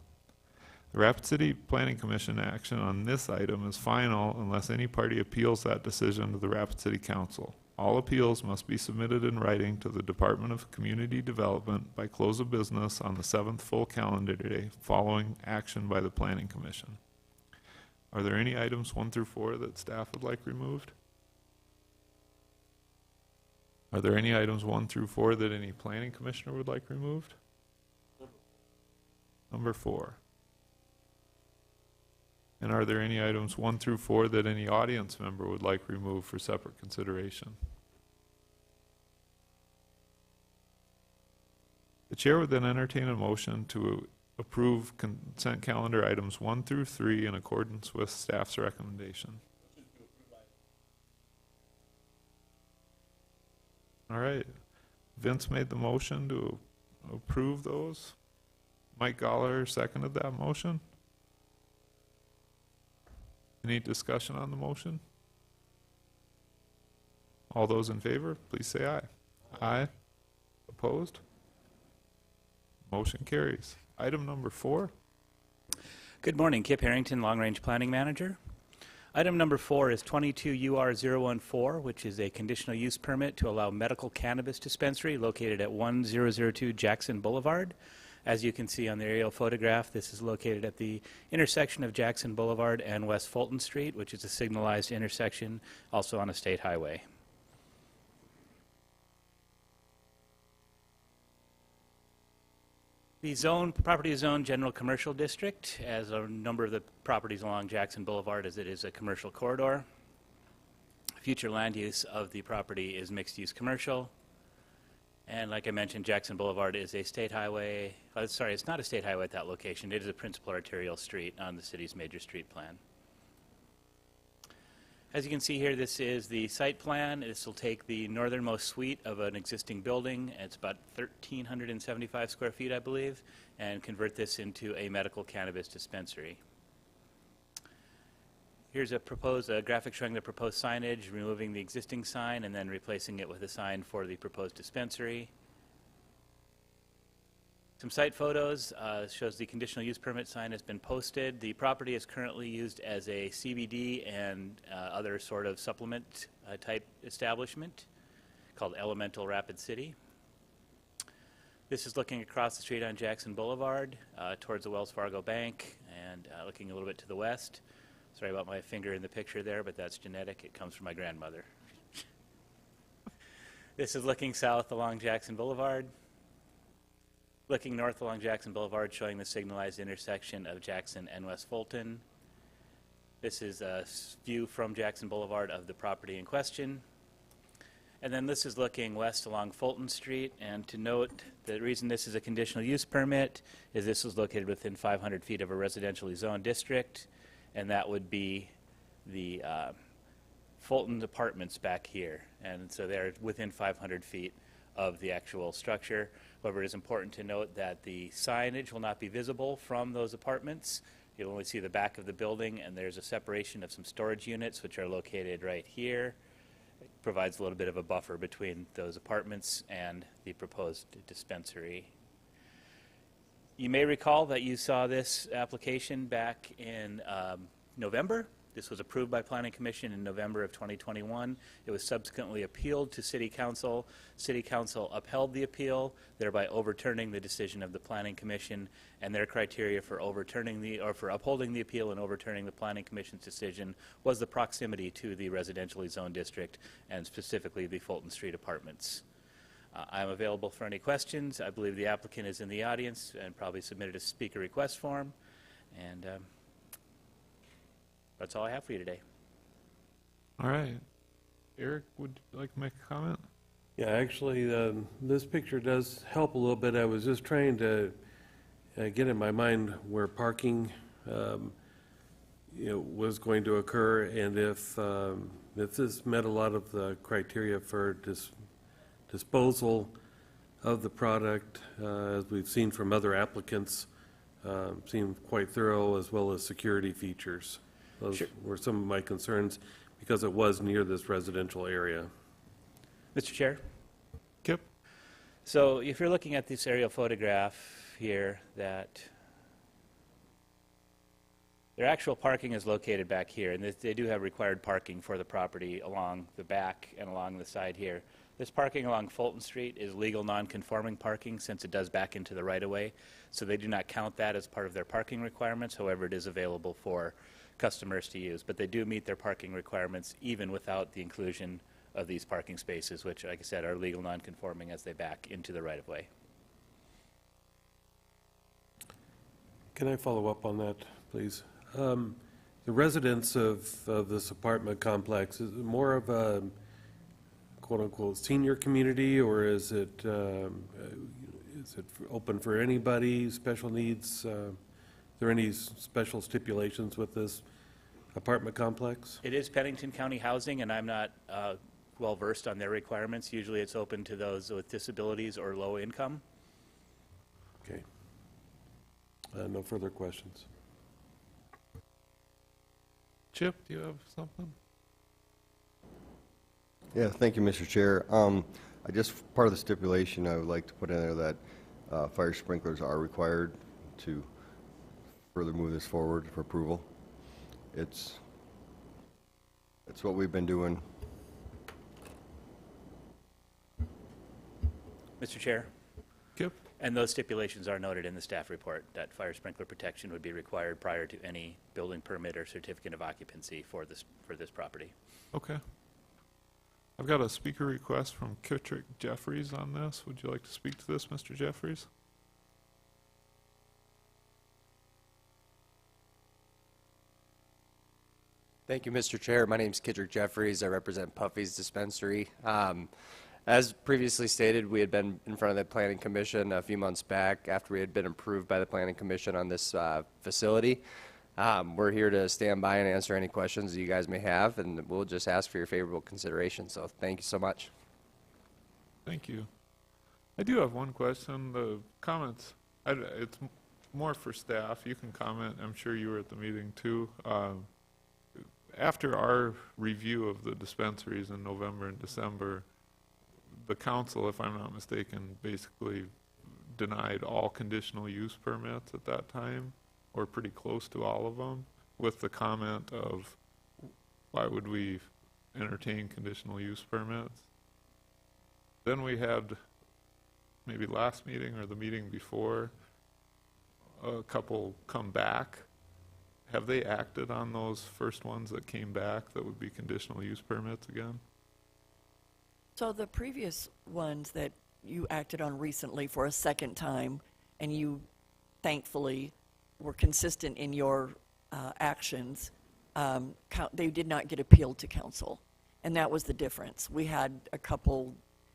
The Rapid City Planning Commission action on this item is final unless any party appeals that decision to the Rapid City Council. All appeals must be submitted in writing to the Department of Community Development by close of business on the 7th full calendar day following action by the Planning Commission. Are there any items 1 through 4 that staff would like removed? Are there any items 1 through 4 that any planning commissioner would like removed? Number 4. And are there any items 1 through 4 that any audience member would like removed for separate consideration? The chair would then entertain a motion to approve consent calendar items 1 through 3 in accordance with staff's recommendation. All right. Vince made the motion to approve those. Mike Goller seconded that motion. Any discussion on the motion? All those in favor, please say aye. Aye. Opposed? Motion carries. Item number 4. Good morning, Kip Harrington, Long Range Planning Manager. Item number 4 is 22 UR 014, which is a conditional use permit to allow medical cannabis dispensary located at 1002 Jackson Boulevard. As you can see on the aerial photograph, this is located at the intersection of Jackson Boulevard and West Fulton Street, which is a signalized intersection, also on a state highway. The property is zoned general commercial district, as a number of the properties along Jackson Boulevard, as it is a commercial corridor. Future land use of the property is mixed-use commercial. And like I mentioned, Jackson Boulevard is a state highway. Sorry, it's not a state highway at that location. It is a principal arterial street on the city's major street plan. As you can see here, this is the site plan. This will take the northernmost suite of an existing building. It's about 1,375 square feet, I believe, and convert this into a medical cannabis dispensary. Here's a graphic showing the proposed signage, removing the existing sign and then replacing it with a sign for the proposed dispensary. Some site photos shows the conditional use permit sign has been posted. The property is currently used as a CBD and other sort of supplement type establishment called Elemental Rapid City. This is looking across the street on Jackson Boulevard towards the Wells Fargo Bank and looking a little bit to the west. Sorry about my finger in the picture there, but that's genetic. It comes from my grandmother. This is looking south along Jackson Boulevard. Looking north along Jackson Boulevard, showing the signalized intersection of Jackson and West Fulton. This is a view from Jackson Boulevard of the property in question. And then this is looking west along Fulton Street. And to note, the reason this is a conditional use permit is this is located within 500 feet of a residentially zoned district. And that would be the Fulton Apartments back here. And so they're within 500 feet of the actual structure. However, it is important to note that the signage will not be visible from those apartments. You'll only see the back of the building, and there's a separation of some storage units, which are located right here. It provides a little bit of a buffer between those apartments and the proposed dispensary. You may recall that you saw this application back in November. This was approved by Planning Commission in November of 2021. It was subsequently appealed to City Council. City Council upheld the appeal, thereby overturning the decision of the Planning Commission, and their criteria for for upholding the appeal and overturning the Planning Commission's decision was the proximity to the residentially zoned district, and specifically the Fulton Street apartments. I'm available for any questions. I believe the applicant is in the audience and probably submitted a speaker request form. And that's all I have for you today. All right. Eric, would you like to make a comment? Yeah, actually, this picture does help a little bit. I was just trying to get in my mind where parking, was going to occur, and if this met a lot of the criteria for disposal of the product, as we've seen from other applicants, seemed quite thorough, as well as security features. Those were some of my concerns because it was near this residential area. Mr. Chair? Kip? So if you're looking at this aerial photograph here, that their actual parking is located back here, and they do have required parking for the property along the back and along the side here. This parking along Fulton Street is legal non-conforming parking since it does back into the right-of-way, so they do not count that as part of their parking requirements. However, it is available for customers to use, but they do meet their parking requirements even without the inclusion of these parking spaces, which, like I said, are legal non-conforming as they back into the right-of-way. Can I follow up on that, please? The residents of this apartment complex, is it more of a quote-unquote senior community, or is it open for anybody, special needs? Are there any special stipulations with this apartment complex? It is Pennington County Housing, and I'm not well-versed on their requirements. Usually it's open to those with disabilities or low income. Okay. No further questions. Chip, do you have something? Yeah, thank you, Mr. Chair. I just, part of the stipulation, I would like to put in there that fire sprinklers are required to further move this forward for approval. It's what we've been doing. Mr. Chair? Kip? And those stipulations are noted in the staff report, that fire sprinkler protection would be required prior to any building permit or certificate of occupancy for this property. Okay. I've got a speaker request from Kittrick Jeffries on this. Would you like to speak to this, Mr. Jeffries? Thank you, Mr. Chair. My name is Kittrick Jeffries. I represent Puffy's Dispensary. As previously stated, we had been in front of the Planning Commission a few months back after we had been approved by the Planning Commission on this facility. We're here to stand by and answer any questions that you guys may have, and we'll just ask for your favorable consideration. So thank you so much. Thank you. I do have one question. The comments, it's more for staff. You can comment. I'm sure you were at the meeting too. After our review of the dispensaries in November and December, the council, if I'm not mistaken, basically denied all conditional use permits at that time, or pretty close to all of them, with the comment of, why would we entertain conditional use permits? Then we had, maybe last meeting or the meeting before, a couple come back. Have they acted on those first ones that came back that would be conditional use permits again? So the previous ones that you acted on recently for a second time, and you thankfully were consistent in your actions, they did not get appealed to council. And that was the difference. We had a couple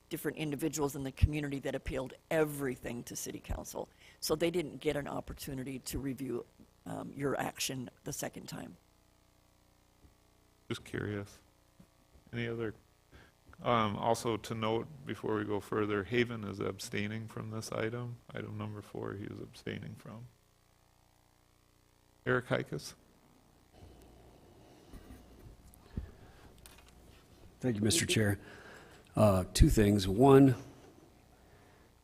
different individuals in the community that appealed everything to city council. So they didn't get an opportunity to review your action the second time. Just curious. Any other? Also to note, before we go further, Haven is abstaining from this item. Item number 4, he is abstaining from. Eric Heikus? Thank you, Mr. Chair. Two things. One,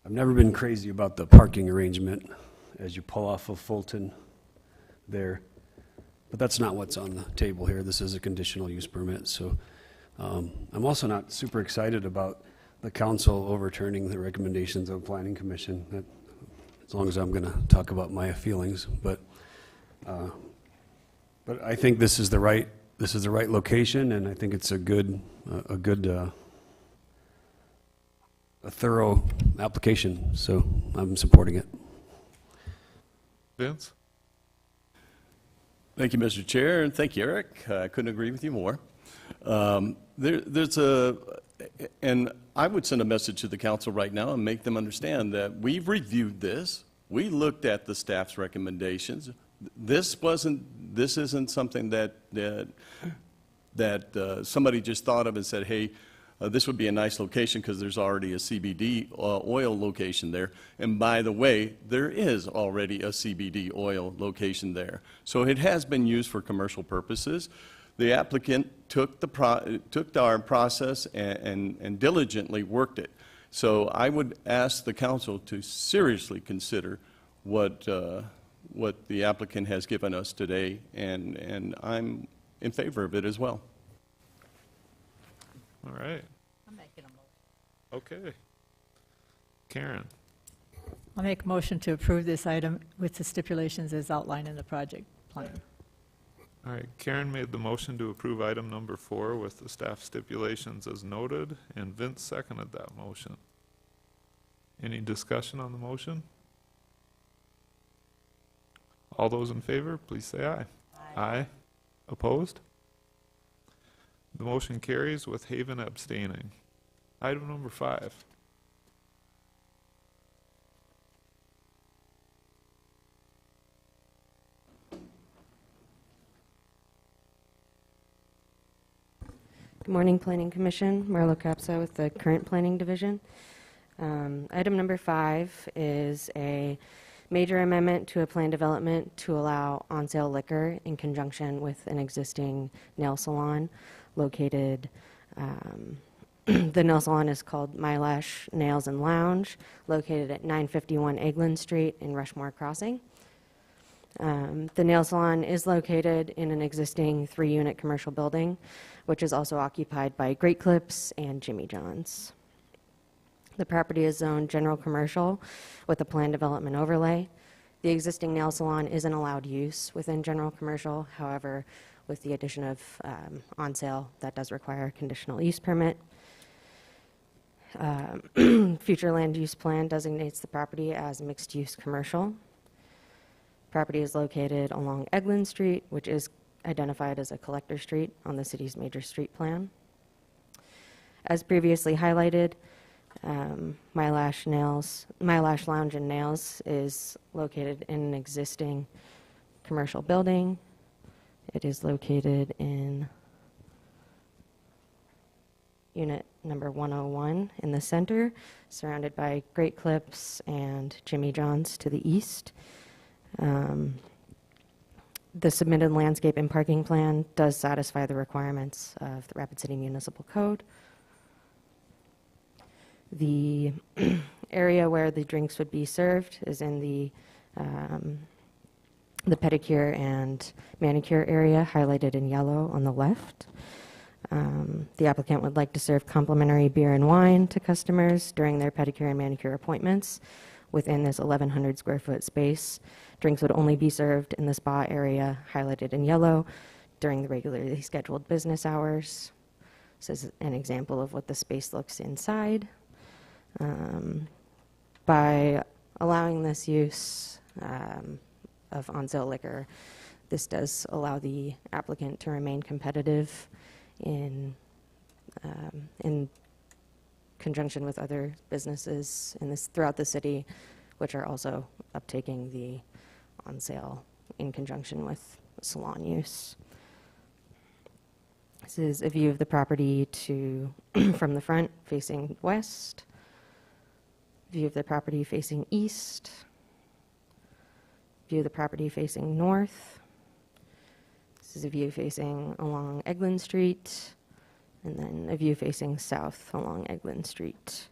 I've never been crazy about the parking arrangement as you pull off of Fulton there, but that's not what's on the table here. This is a conditional use permit, so I'm also not super excited about the council overturning the recommendations of the Planning Commission, as long as I'm going to talk about my feelings. But I think this is the right location, and I think it's a thorough application. So I'm supporting it. Vince? Thank you, Mr. Chair, and thank you, Eric. I couldn't agree with you more. And I would send a message to the council right now and make them understand that we've reviewed this. We looked at the staff's recommendations. This isn't something that somebody just thought of and said, hey, this would be a nice location because there's already a CBD oil location there. And by the way, there is already a CBD oil location there. So it has been used for commercial purposes. The applicant took our process and diligently worked it. So I would ask the council to seriously consider what the applicant has given us today, and I'm in favor of it as well. All right. I'm making a motion. Okay. Karen? I'll make a motion to approve this item with the stipulations as outlined in the project plan. All right, Karen made the motion to approve item number 4 with the staff stipulations as noted, and Vince seconded that motion. Any discussion on the motion? All those in favor, please say aye. Aye. Opposed? The motion carries with Haven abstaining. Item number 5. Good morning, Planning Commission. Marlo Capsa with the current Planning Division. Item number 5 is a major amendment to a plan development to allow on-sale liquor in conjunction with an existing nail salon located, the nail salon is called Mylash Nails and Lounge, located at 951 Egland Street in Rushmore Crossing. The nail salon is located in an existing 3-unit commercial building, which is also occupied by Great Clips and Jimmy John's. The property is zoned general commercial with a planned development overlay. The existing nail salon isn't allowed use within general commercial. However, with the addition of on-sale, that does require a conditional use permit. Future land use plan designates the property as mixed-use commercial. Property is located along Egland Street, which is identified as a collector street on the city's major street plan. As previously highlighted, Mylash Lounge and Nails is located in an existing commercial building. It is located in unit number 101 in the center, surrounded by Great Clips and Jimmy John's to the east. The submitted landscape and parking plan does satisfy the requirements of the Rapid City Municipal Code. The area where the drinks would be served is in the pedicure and manicure area, highlighted in yellow on the left. The applicant would like to serve complimentary beer and wine to customers during their pedicure and manicure appointments within this 1,100 square foot space. Drinks would only be served in the spa area, highlighted in yellow, during the regularly scheduled business hours. This is an example of what the space looks inside. By allowing this use of on-sale liquor, this does allow the applicant to remain competitive in conjunction with other businesses throughout the city, which are also uptaking the on-sale in conjunction with salon use. This is a view of the property from the front facing west, view of the property facing east, view of the property facing north. This is a view facing along Egland Street, and then a view facing south along Egland Street.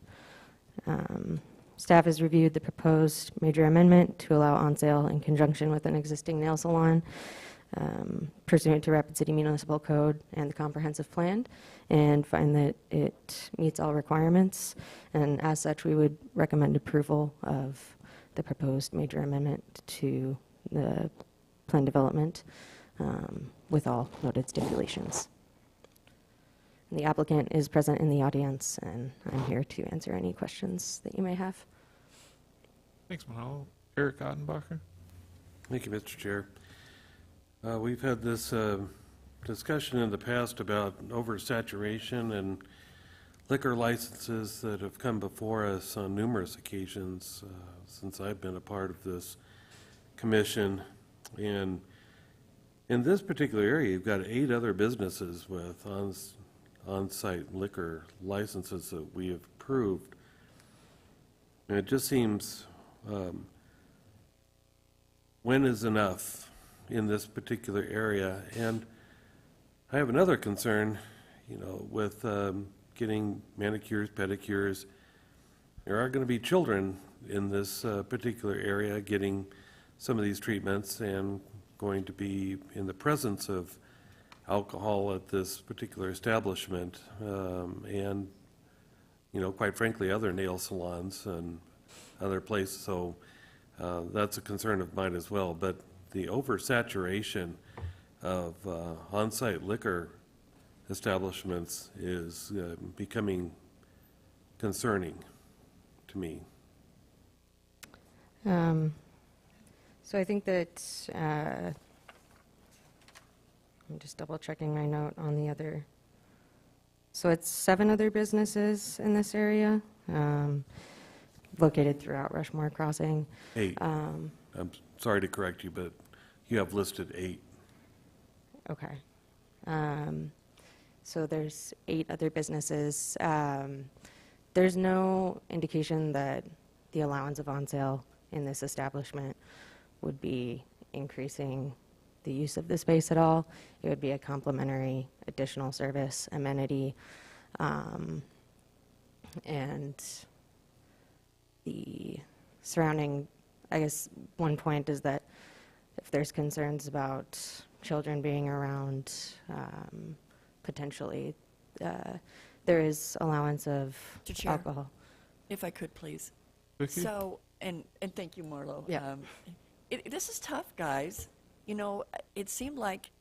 Staff has reviewed the proposed major amendment to allow on-sale in conjunction with an existing nail salon pursuant to Rapid City Municipal Code and the comprehensive plan, and find that it meets all requirements. And as such, we would recommend approval of the proposed major amendment to the plan development with all noted stipulations. The applicant is present in the audience, and I'm here to answer any questions that you may have. Thanks, Manolo. Eric Ottenbacher. Thank you, Mr. Chair. We've had this discussion in the past about oversaturation and liquor licenses that have come before us on numerous occasions since I've been a part of this commission. And in this particular area, you've got 8 other businesses with on-site liquor licenses that we have approved. And it just seems, when is enough in this particular area? And I have another concern, with getting manicures, pedicures. There are going to be children in this particular area getting some of these treatments and going to be in the presence of alcohol at this particular establishment, and, quite frankly, other nail salons and other places. So that's a concern of mine as well. But the oversaturation, of on-site liquor establishments is becoming concerning to me. So I think that, I'm just double checking my note on the other. So it's 7 other businesses in this area, located throughout Rushmore Crossing. 8. I'm sorry to correct you, but you have listed 8. Okay. So there's 8 other businesses. There's no indication that the allowance of on sale in this establishment would be increasing the use of the space at all. It would be a complementary additional service amenity. And the surrounding, I guess one point is that if there's concerns about children being around, potentially, there is allowance of Mr. Chair. alcohol. If I could, please. Vicki? So, and thank you, Marlo. Yeah. This is tough, guys. You know, it seemed like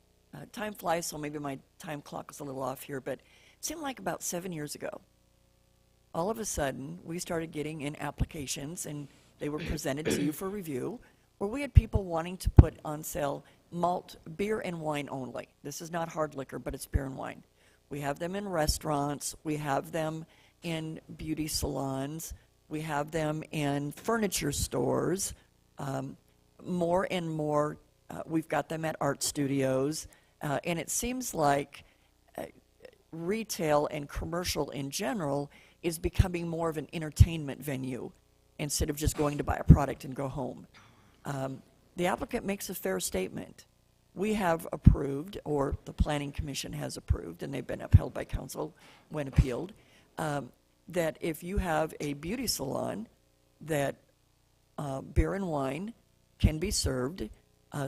time flies, so maybe my time clock is a little off here, but it seemed like about 7 years ago, all of a sudden, we started getting in applications, and they were presented to you for review, where we had people wanting to put on sale malt, beer and wine only. This is not hard liquor, but it's beer and wine. We have them in restaurants. We have them in beauty salons. We have them in furniture stores. More and more, we've got them at art studios. And it seems like retail and commercial in general is becoming more of an entertainment venue instead of just going to buy a product and go home. The applicant makes a fair statement. We have approved, or the Planning Commission has approved, and they've been upheld by council when appealed, that if you have a beauty salon, that beer and wine can be served,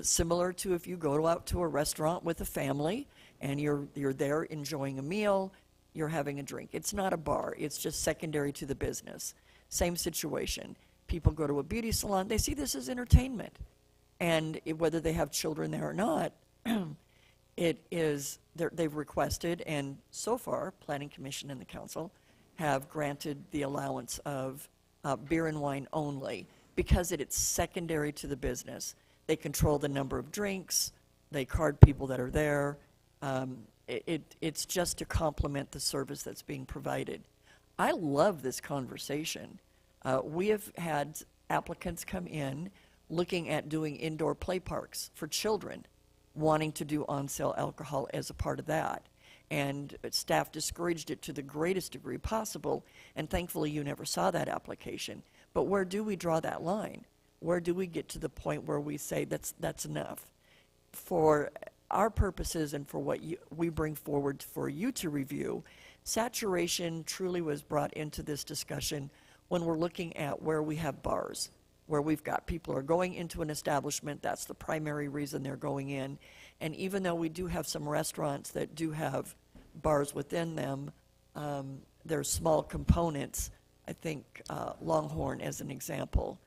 similar to if you go out to a restaurant with a family and you're there enjoying a meal, you're having a drink. It's not a bar. It's just secondary to the business. Same situation. People go to a beauty salon. They see this as entertainment. And whether they have children there or not, they've requested, and so far, Planning Commission and the council have granted the allowance of beer and wine only because it's secondary to the business. They control the number of drinks. They card people that are there. It's just to complement the service that's being provided. I love this conversation. We have had applicants come in looking at doing indoor play parks for children, wanting to do on-sale alcohol as a part of that. And staff discouraged it to the greatest degree possible, and thankfully you never saw that application. But where do we draw that line? Where do we get to the point where we say that's enough? For our purposes and for what we bring forward for you to review, saturation truly was brought into this discussion when we're looking at where we have bars, where we've got people are going into an establishment, that's the primary reason they're going in. And even though we do have some restaurants that do have bars within them, there's small components. I think Longhorn, as an example,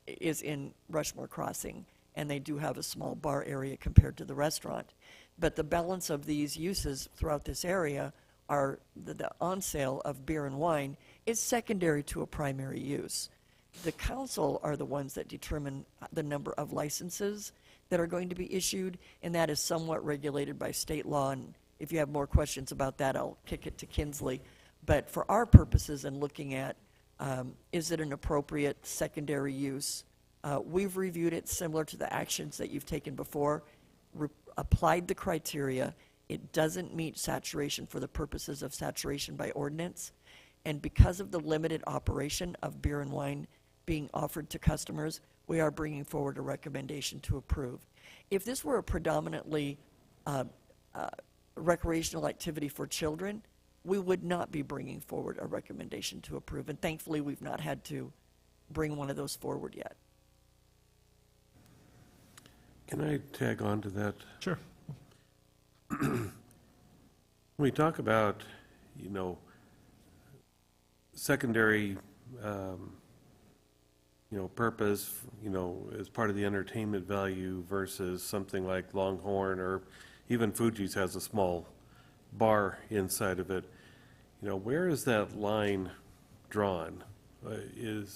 is in Rushmore Crossing, and they do have a small bar area compared to the restaurant. But the balance of these uses throughout this area are the on sale of beer and wine is secondary to a primary use. The council are the ones that determine the number of licenses that are going to be issued, and that is somewhat regulated by state law. And if you have more questions about that, I'll kick it to Kinsley. But for our purposes in looking at, is it an appropriate secondary use, we've reviewed it similar to the actions that you've taken before, applied the criteria. It doesn't meet saturation for the purposes of saturation by ordinance. And because of the limited operation of beer and wine being offered to customers, we are bringing forward a recommendation to approve. If this were a predominantly recreational activity for children, we would not be bringing forward a recommendation to approve. And thankfully, we've not had to bring one of those forward yet. Can I tag on to that? Sure. When we talk about, secondary purpose, as part of the entertainment value versus something like Longhorn or even Fuji's has a small bar inside of it. Where is that line drawn? And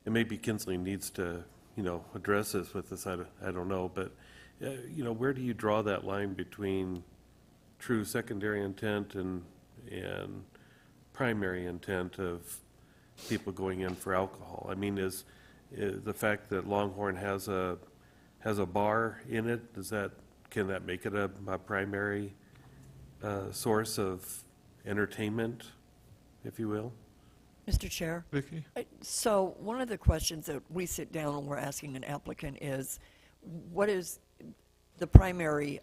maybe Kinsley needs to, address this with us, I don't know, but, where do you draw that line between true secondary intent and primary intent of people going in for alcohol? I mean, is the fact that Longhorn has a bar in it, can that make it a primary source of entertainment, if you will? Mr. Chair? Vicki? So one of the questions that we sit down and we're asking an applicant is, what is the primary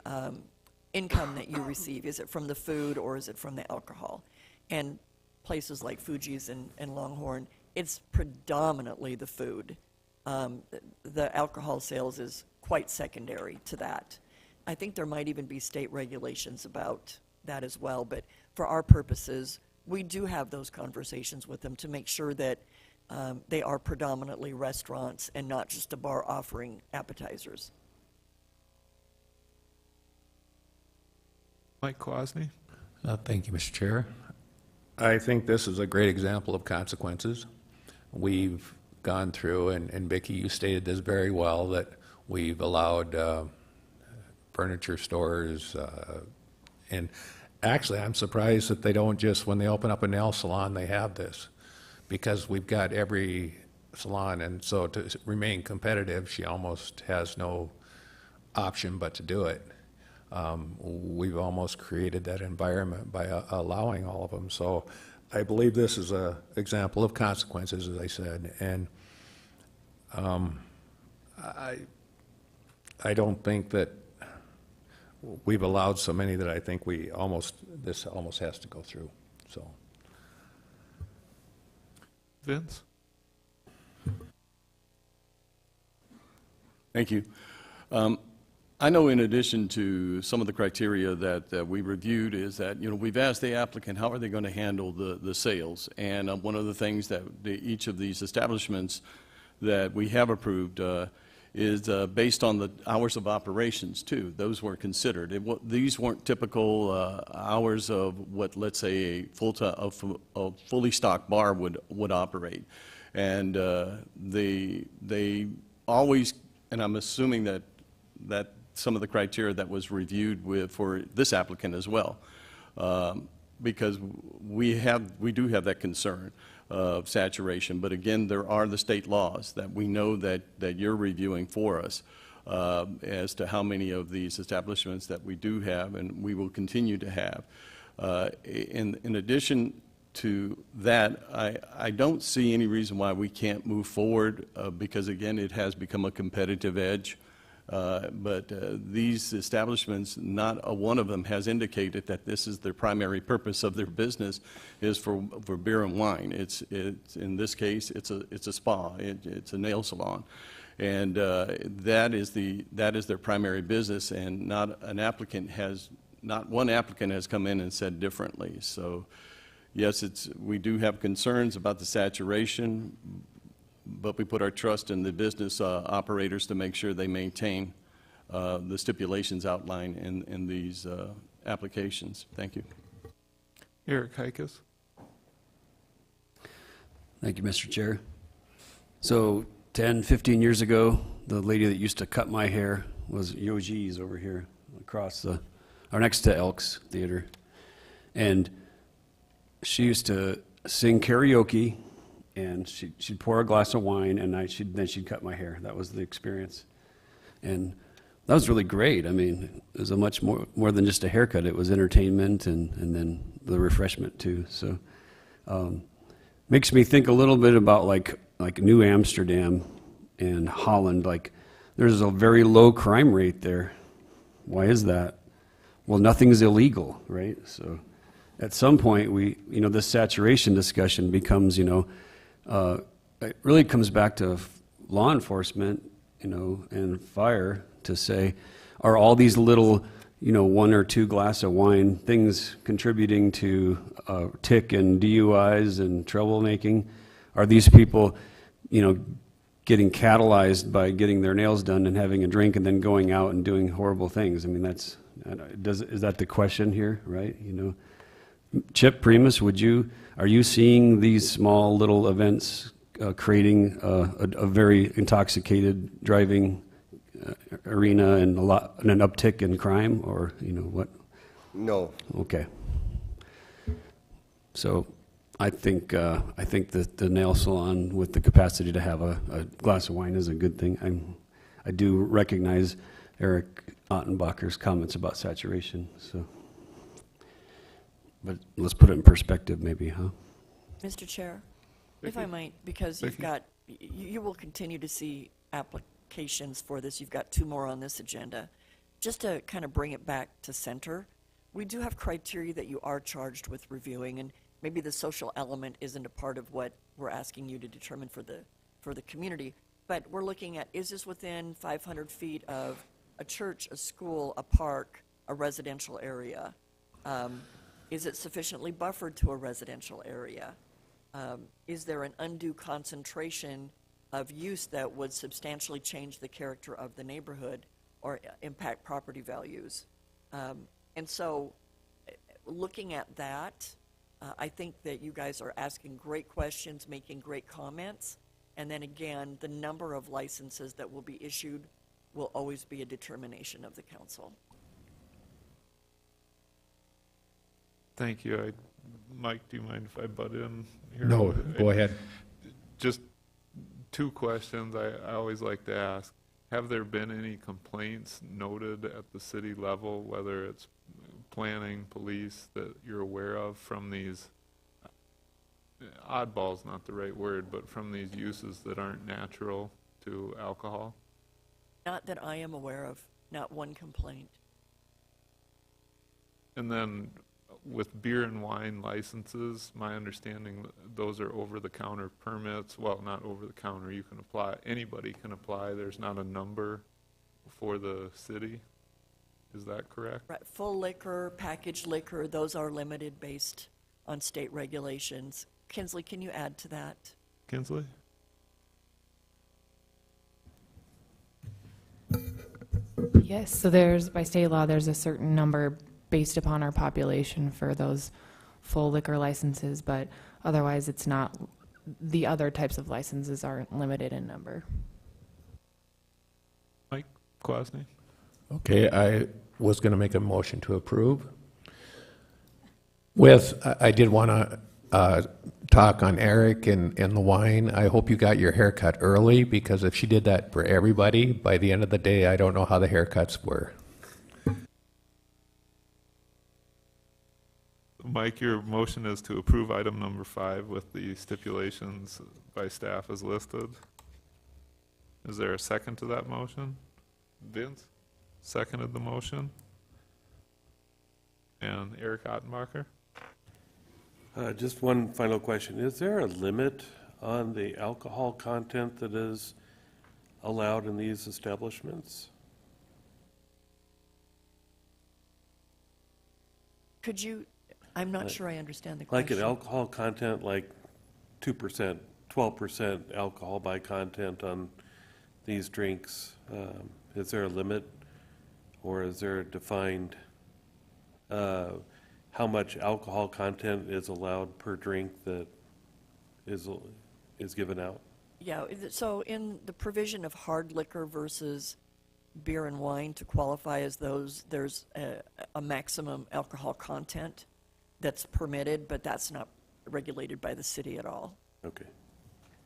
income that you receive? Is it from the food or is it from the alcohol? And places like Fuji's and Longhorn, it's predominantly the food. The alcohol sales is quite secondary to that. I think there might even be state regulations about that as well, but for our purposes, we do have those conversations with them to make sure that they are predominantly restaurants and not just a bar offering appetizers. Mike Kwasny? Thank you, Mr. Chair. I think this is a great example of consequences. We've gone through, and Vicki, you stated this very well, that we've allowed furniture stores, and actually I'm surprised that they don't just, when they open up a nail salon, they have this, because we've got every salon, and so to remain competitive, she almost has no option but to do it. We've almost created that environment by allowing all of them. So I believe this is an example of consequences, as I said, and I don't think that we've allowed so many that I think this almost has to go through. So, Vince? Thank you. I know in addition to some of the criteria that we reviewed is that, we've asked the applicant, how are they going to handle the sales? And one of the things that each of these establishments that we have approved is based on the hours of operations, too. Those were considered. These weren't typical hours of what, let's say, a fully stocked bar would operate. And they always, and I'm assuming that some of the criteria that was reviewed for this applicant as well, because we do have that concern of saturation. But again, there are the state laws that we know that you're reviewing for us as to how many of these establishments that we do have and we will continue to have. In addition to that, I don't see any reason why we can't move forward because, again, it has become a competitive edge. But these establishments, not one of them has indicated that this is their primary purpose of their business is for beer and wine. It's in this case, it's a spa, it's a nail salon, and that is their primary business. And not one applicant has come in and said differently. So, yes, we do have concerns about the saturation, but we put our trust in the business operators to make sure they maintain the stipulations outlined in these applications. Thank you. Eric Heikus? Thank you, Mr. Chair. So 10, 15 years ago, the lady that used to cut my hair was Yoji's over here across or next to Elks Theater. And she used to sing karaoke, and she'd pour a glass of wine, and then she'd cut my hair. That was the experience. And that was really great. I mean, it was a much more than just a haircut. It was entertainment and then the refreshment too. So makes me think a little bit about like New Amsterdam and Holland. Like there's a very low crime rate there. Why is that? Well, nothing's illegal, right? So at some point this saturation discussion becomes, it really comes back to law enforcement, and fire to say, are all these little, 1 or 2 glass of wine things contributing to tick and DUIs and troublemaking? Are these people you know, getting catalyzed by getting their nails done and having a drink and then going out and doing horrible things. I mean, is that the question here, right? You know, Chip Primus, are you seeing these small little events creating a very intoxicated driving arena and an uptick in crime, or, you know, what? No. Okay. So I think that the nail salon with the capacity to have a glass of wine is a good thing. I do recognize Eric Ottenbacher's comments about saturation, so. But let's put it in perspective maybe, huh? Mr. Chair, if I might, because you will continue to see applications for this. You've got 2 more on this agenda. Just to kind of bring it back to center, we do have criteria that you are charged with reviewing, and maybe the social element isn't a part of what we're asking you to determine for the community. But we're looking at, is this within 500 feet of a church, a school, a park, a residential area? Is it sufficiently buffered to a residential area? Is there an undue concentration of use that would substantially change the character of the neighborhood or impact property values? And so looking at that, I think that you guys are asking great questions, making great comments, and then again, the number of licenses that will be issued will always be a determination of the council. Thank you. Mike, do you mind if I butt in here? No, go ahead. Just 2 questions I always like to ask. Have there been any complaints noted at the city level, whether it's planning, police, that you're aware of from these, oddball's not the right word, but from these uses that aren't natural to alcohol? Not that I am aware of, not one complaint. And then with beer and wine licenses, my understanding, those are over-the-counter permits. Well, not over-the-counter, you can apply, anybody can apply. There's not a number for the city. Is that correct? Right. Full liquor, packaged liquor, those are limited based on state regulations. Kinsley, can you add to that? Kinsley? Yes, so by state law, there's a certain number based upon our population for those full liquor licenses, but otherwise it's not, the other types of licenses aren't limited in number. Mike Kwasny? Okay, I was going to make a motion to approve. I did want to talk on Eric and the wine. I hope you got your haircut early, because if she did that for everybody, by the end of the day, I don't know how the haircuts were. Mike, your motion is to approve item number 5 with the stipulations by staff as listed. Is there a second to that motion? Vince seconded the motion. And Eric Ottenbacher? Just one final question. Is there a limit on the alcohol content that is allowed in these establishments? Could you, I'm not sure I understand the question. Like an alcohol content, like 2%, 12% alcohol by content on these drinks. Is there a limit, or is there a defined how much alcohol content is allowed per drink that is given out? Yeah, so in the provision of hard liquor versus beer and wine, to qualify as those, there's a maximum alcohol content that's permitted, but that's not regulated by the city at all. Okay.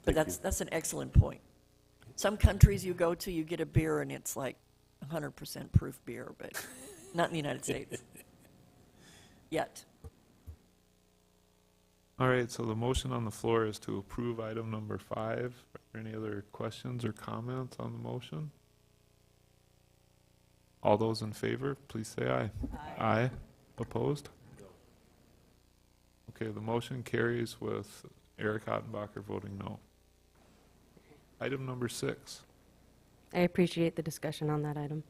But that's an excellent point. Some countries you go to, you get a beer and it's like 100% proof beer, but not in the United States. Yet. All right, so the motion on the floor is to approve item number 5. Are there any other questions or comments on the motion? All those in favor, please say aye. Aye. Opposed? Okay, the motion carries with Eric Ottenbacher voting no. Item number 6. I appreciate the discussion on that item.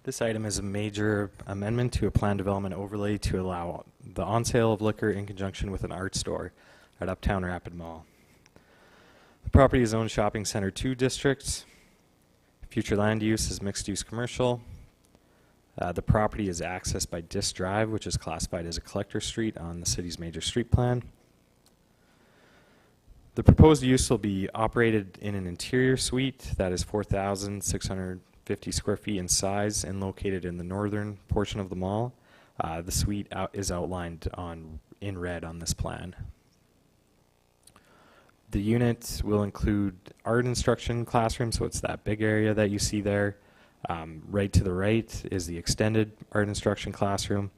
This item is a major amendment to a plan development overlay to allow the on-sale of liquor in conjunction with an art store at Uptown Rapid Mall. The property is zoned shopping center 2 districts. Future land use is mixed-use commercial. The property is accessed by Disk Drive, which is classified as a collector street on the city's major street plan. The proposed use will be operated in an interior suite that is 4,650 square feet in size and located in the northern portion of the mall. The suite is outlined in red on this plan. The unit will include art instruction classroom, so it's that big area that you see there. Right to the right is the extended art instruction classroom.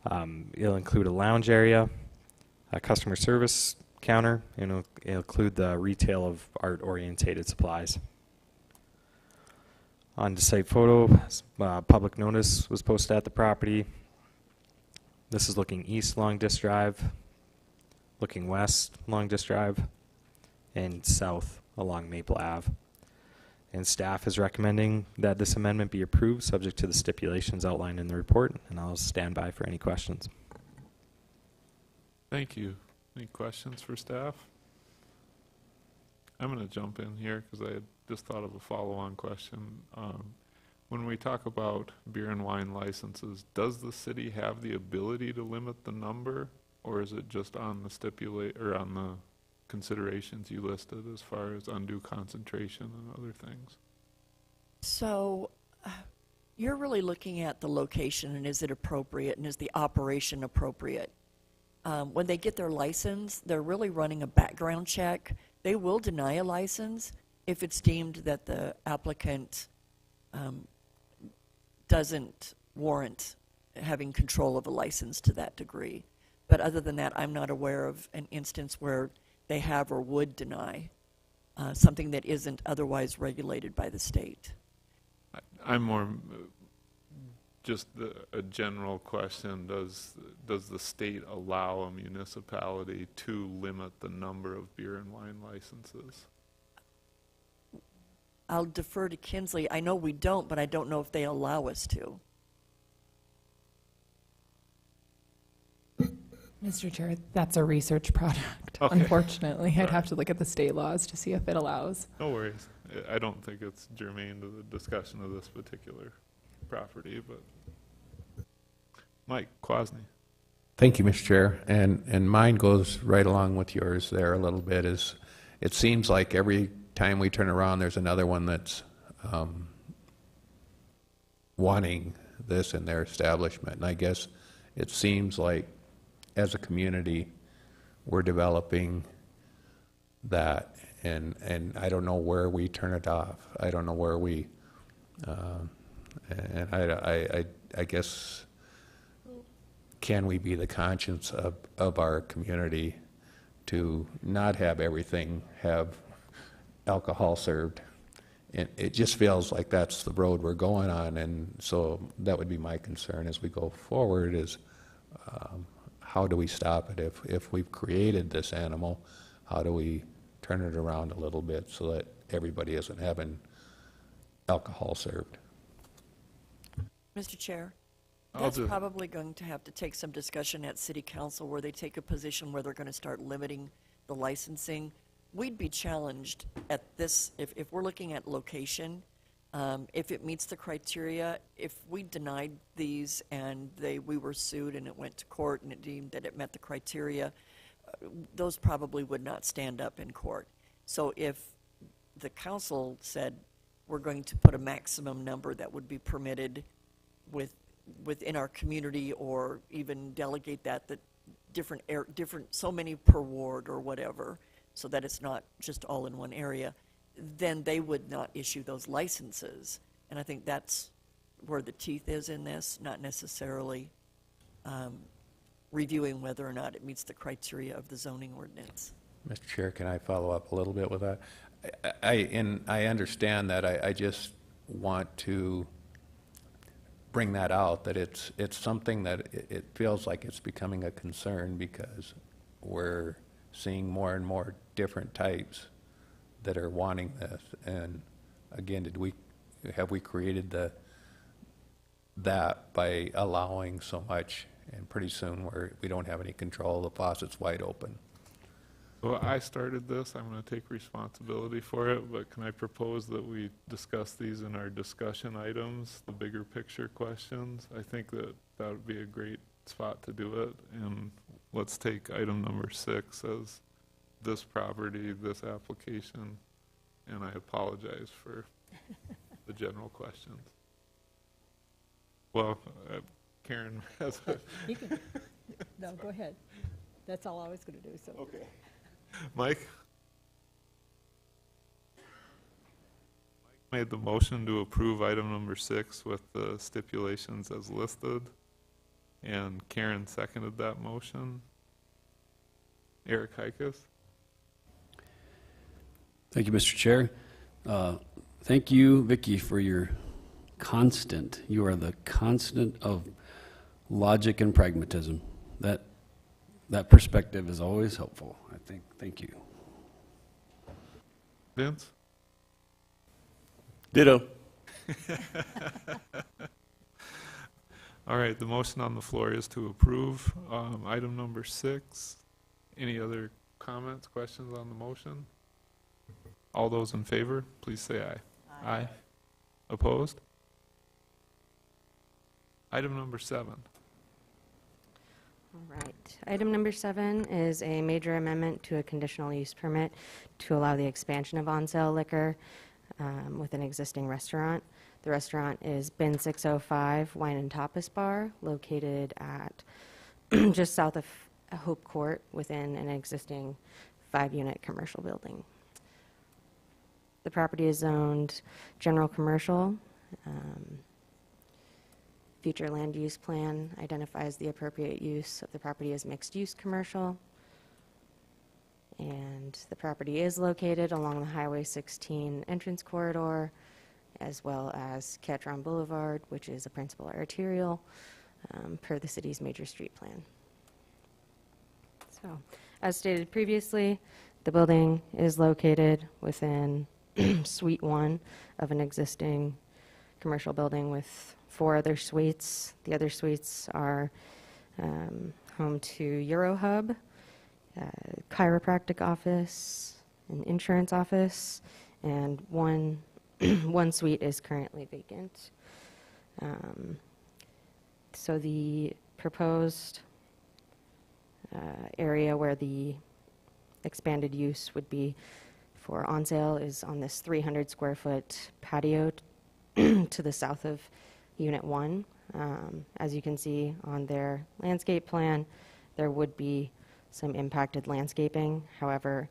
It'll include a lounge area, a customer service counter, and it'll include the retail of art-orientated supplies. On to site photo, public notice was posted at the property. This is looking east along Disk Drive, looking west along Disk Drive, and south along Maple Ave. And staff is recommending that this amendment be approved, subject to the stipulations outlined in the report, and I'll stand by for any questions. Thank you. Any questions for staff? I'm going to jump in here because I had just thought of a follow-on question. When we talk about beer and wine licenses, does the city have the ability to limit the number, or is it just on the on the considerations you listed as far as undue concentration and other things? So you're really looking at the location and is it appropriate and is the operation appropriate? When they get their license, they're really running a background check. They will deny a license if it's deemed that the applicant doesn't warrant having control of a license to that degree. But other than that, I'm not aware of an instance where they have or would deny something that isn't otherwise regulated by the state. I'm more just a general question. Does the state allow a municipality to limit the number of beer and wine licenses? I'll defer to Kinsley. I know we don't, but I don't know if they allow us to. Mr. Chair, that's a research product. Okay. Unfortunately, I'd Right. have to look at the state laws to see if it allows. No worries. I don't think it's germane to the discussion of this particular property, but Mike Kwasny. Thank you, Mr. Chair. And mine goes right along with yours there a little bit. Is it seems like every time we turn around, there's another one that's wanting this in their establishment. And I guess it seems like as a community, we're developing that, and I don't know where we turn it off. I don't know where we, and I guess, can we be the conscience of our community to not have everything have alcohol served? And it just feels like that's the road we're going on, and so that would be my concern as we go forward is, how do we stop it? If we've created this animal, how do we turn it around a little bit so that everybody isn't having alcohol served? Mr. Chair, I'll that's do- probably going to have to take some discussion at City Council where they take a position where they're going to start limiting the licensing. We'd be challenged at this, if we're looking at location, if it meets the criteria. If we denied these and we were sued and it went to court and it deemed that it met the criteria, those probably would not stand up in court. So if the council said we're going to put a maximum number that would be permitted within our community, or even delegate that different so many per ward or whatever, so that it's not just all in one area, then they would not issue those licenses. And I think that's where the teeth is in this, not necessarily reviewing whether or not it meets the criteria of the zoning ordinance. Mr. Chair, can I follow up a little bit with that? I understand that. I just want to bring that out, that it's something that it feels like it's becoming a concern because we're seeing more and more different types that are wanting this. And again, have we created that by allowing so much, and pretty soon we don't have any control, the faucet's wide open. Well, I started this, I'm going to take responsibility for it, but can I propose that we discuss these in our discussion items, the bigger picture questions? I think that that would be a great spot to do it, and let's take item number 6 as this property, this application, and I apologize for the general questions. Well, Karen has a... You can, no, go ahead. That's all I was going to do, so. Okay. Mike? Mike made the motion to approve item number 6 with the stipulations as listed, and Karen seconded that motion. Eric Heikus? Thank you, Mr. Chair. Thank you, Vicki, for your constant. You are the constant of logic and pragmatism. That perspective is always helpful, I think. Thank you. Vince? Ditto. All right, the motion on the floor is to approve item number 6. Any other comments, questions on the motion? All those in favor, please say aye. Aye. Opposed? Item number 7. All right. Item number 7 is a major amendment to a conditional use permit to allow the expansion of on-sale liquor with an existing restaurant. The restaurant is Bin 605 Wine and Tapas Bar, located at just south of Hope Court within an existing 5-unit commercial building. The property is zoned general commercial. Future land use plan identifies the appropriate use of the property as mixed-use commercial. And the property is located along the Highway 16 entrance corridor, as well as Catron Boulevard, which is a principal arterial per the city's major street plan. So, as stated previously, the building is located within Suite 1 of an existing commercial building with 4 other suites. The other suites are home to EuroHub, chiropractic office, an insurance office, and one suite is currently vacant. So the proposed area where the expanded use would be for on sale is on this 300 square foot patio to the south of Unit 1. As you can see on their landscape plan, there would be some impacted landscaping. However,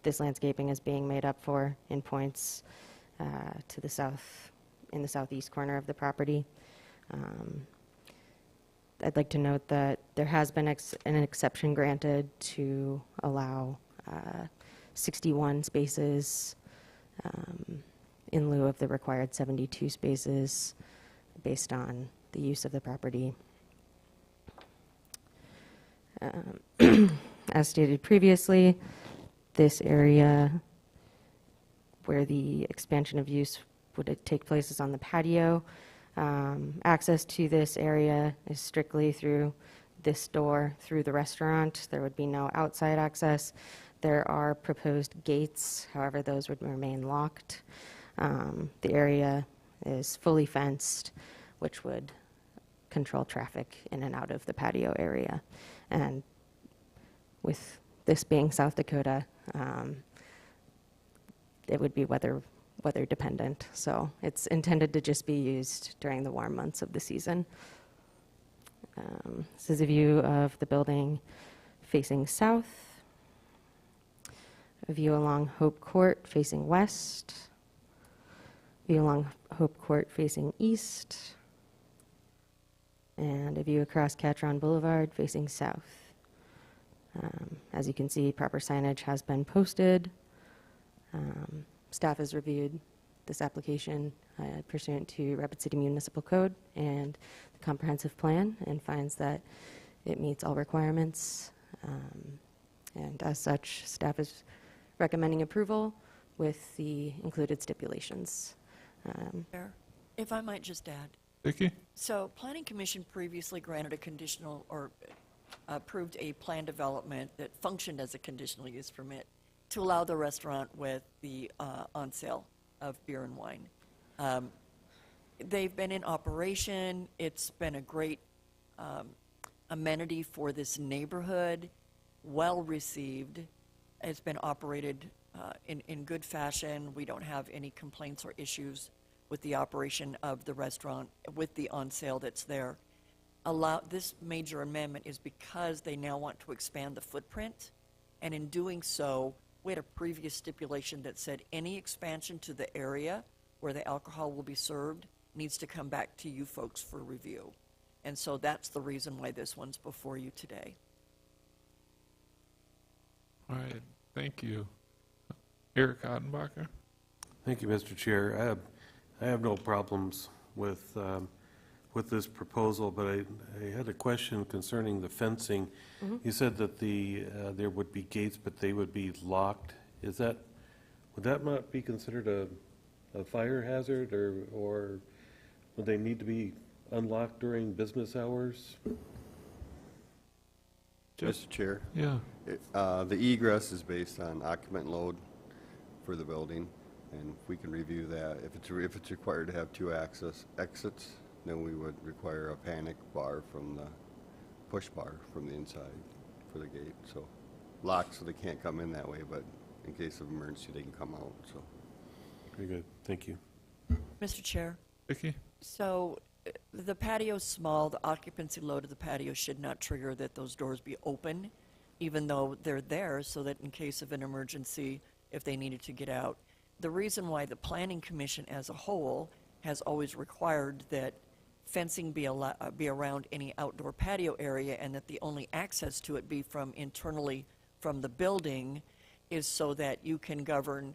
this landscaping is being made up for in points to the south, in the southeast corner of the property. I'd like to note that there has been an exception granted to allow 61 spaces in lieu of the required 72 spaces based on the use of the property. As stated previously, this area where the expansion of use would take place is on the patio. Access to this area is strictly through this door through the restaurant. There would be no outside access. There are proposed gates, however, those would remain locked. The area is fully fenced, which would control traffic in and out of the patio area. And with this being South Dakota, it would be weather dependent. So it's intended to just be used during the warm months of the season. This is a view of the building facing south, a view along Hope Court facing west, view along Hope Court facing east, and a view across Catron Boulevard facing south. As you can see, proper signage has been posted. Staff has reviewed this application pursuant to Rapid City Municipal Code and the comprehensive plan and finds that it meets all requirements. And as such, staff is recommending approval with the included stipulations. If I might just add, Vicki? So Planning Commission previously granted a conditional or approved a plan development that functioned as a conditional use permit to allow the restaurant with the on sale of beer and wine. They've been in operation. It's been a great amenity for this neighborhood, well received. It's been operated in good fashion. We don't have any complaints or issues with the operation of the restaurant, with the on sale that's there. This major amendment is because they now want to expand the footprint, and in doing so, we had a previous stipulation that said any expansion to the area where the alcohol will be served needs to come back to you folks for review. And so that's the reason why this one's before you today. All right, thank you. Eric Ottenbacher? Thank you, Mr. Chair. I have no problems with this proposal, but I had a question concerning the fencing. You said that there would be gates, but they would be locked. Would that not be considered a fire hazard, or would they need to be unlocked during business hours? Mr. Chair? Yeah. The egress is based on occupant load for the building, and we can review that. If it's required to have two exits, then we would require a panic bar from the push bar from the inside for the gate. So locked so they can't come in that way, but in case of emergency, they can come out, so. Very good, thank you. Mr. Chair? Vicki? So the patio's small. The occupancy load of the patio should not trigger that those doors be open, even though they're there so that in case of an emergency, if they needed to get out. The reason why the Planning Commission as a whole has always required that fencing be around any outdoor patio area and that the only access to it be from internally from the building is so that you can govern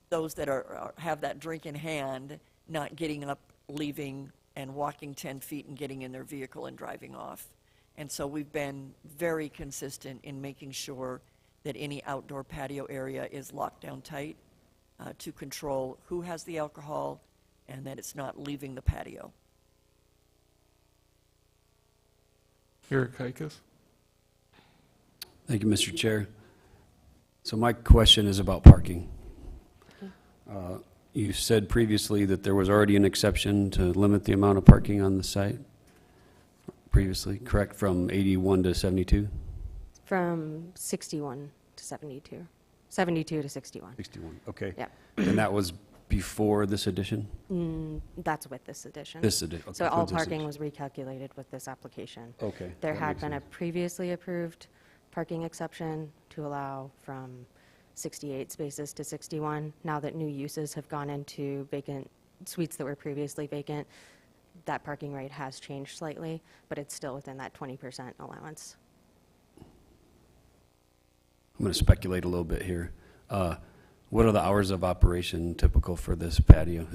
those that have that drink in hand not getting up, leaving, and walking 10 feet and getting in their vehicle and driving off. And so we've been very consistent in making sure that any outdoor patio area is locked down tight to control who has the alcohol and that it's not leaving the patio. Eric Heikus? Thank you, Mr. Chair. So my question is about parking. You said previously that there was already an exception to limit the amount of parking on the site previously, correct, from 81 to 72? From 61 to 72. 72 to 61. 61, okay. Yep. And that was before this addition? That's with this addition. This addition, okay. So all this parking addition. was recalculated with this application. Okay. There that had makes been a sense. previously approved parking exception to allow from 68 spaces to 61. Now that new uses have gone into vacant suites that were previously vacant, that parking rate has changed slightly, but it's still within that 20% allowance. I'm going to speculate a little bit here. What are the hours of operation typical for this patio?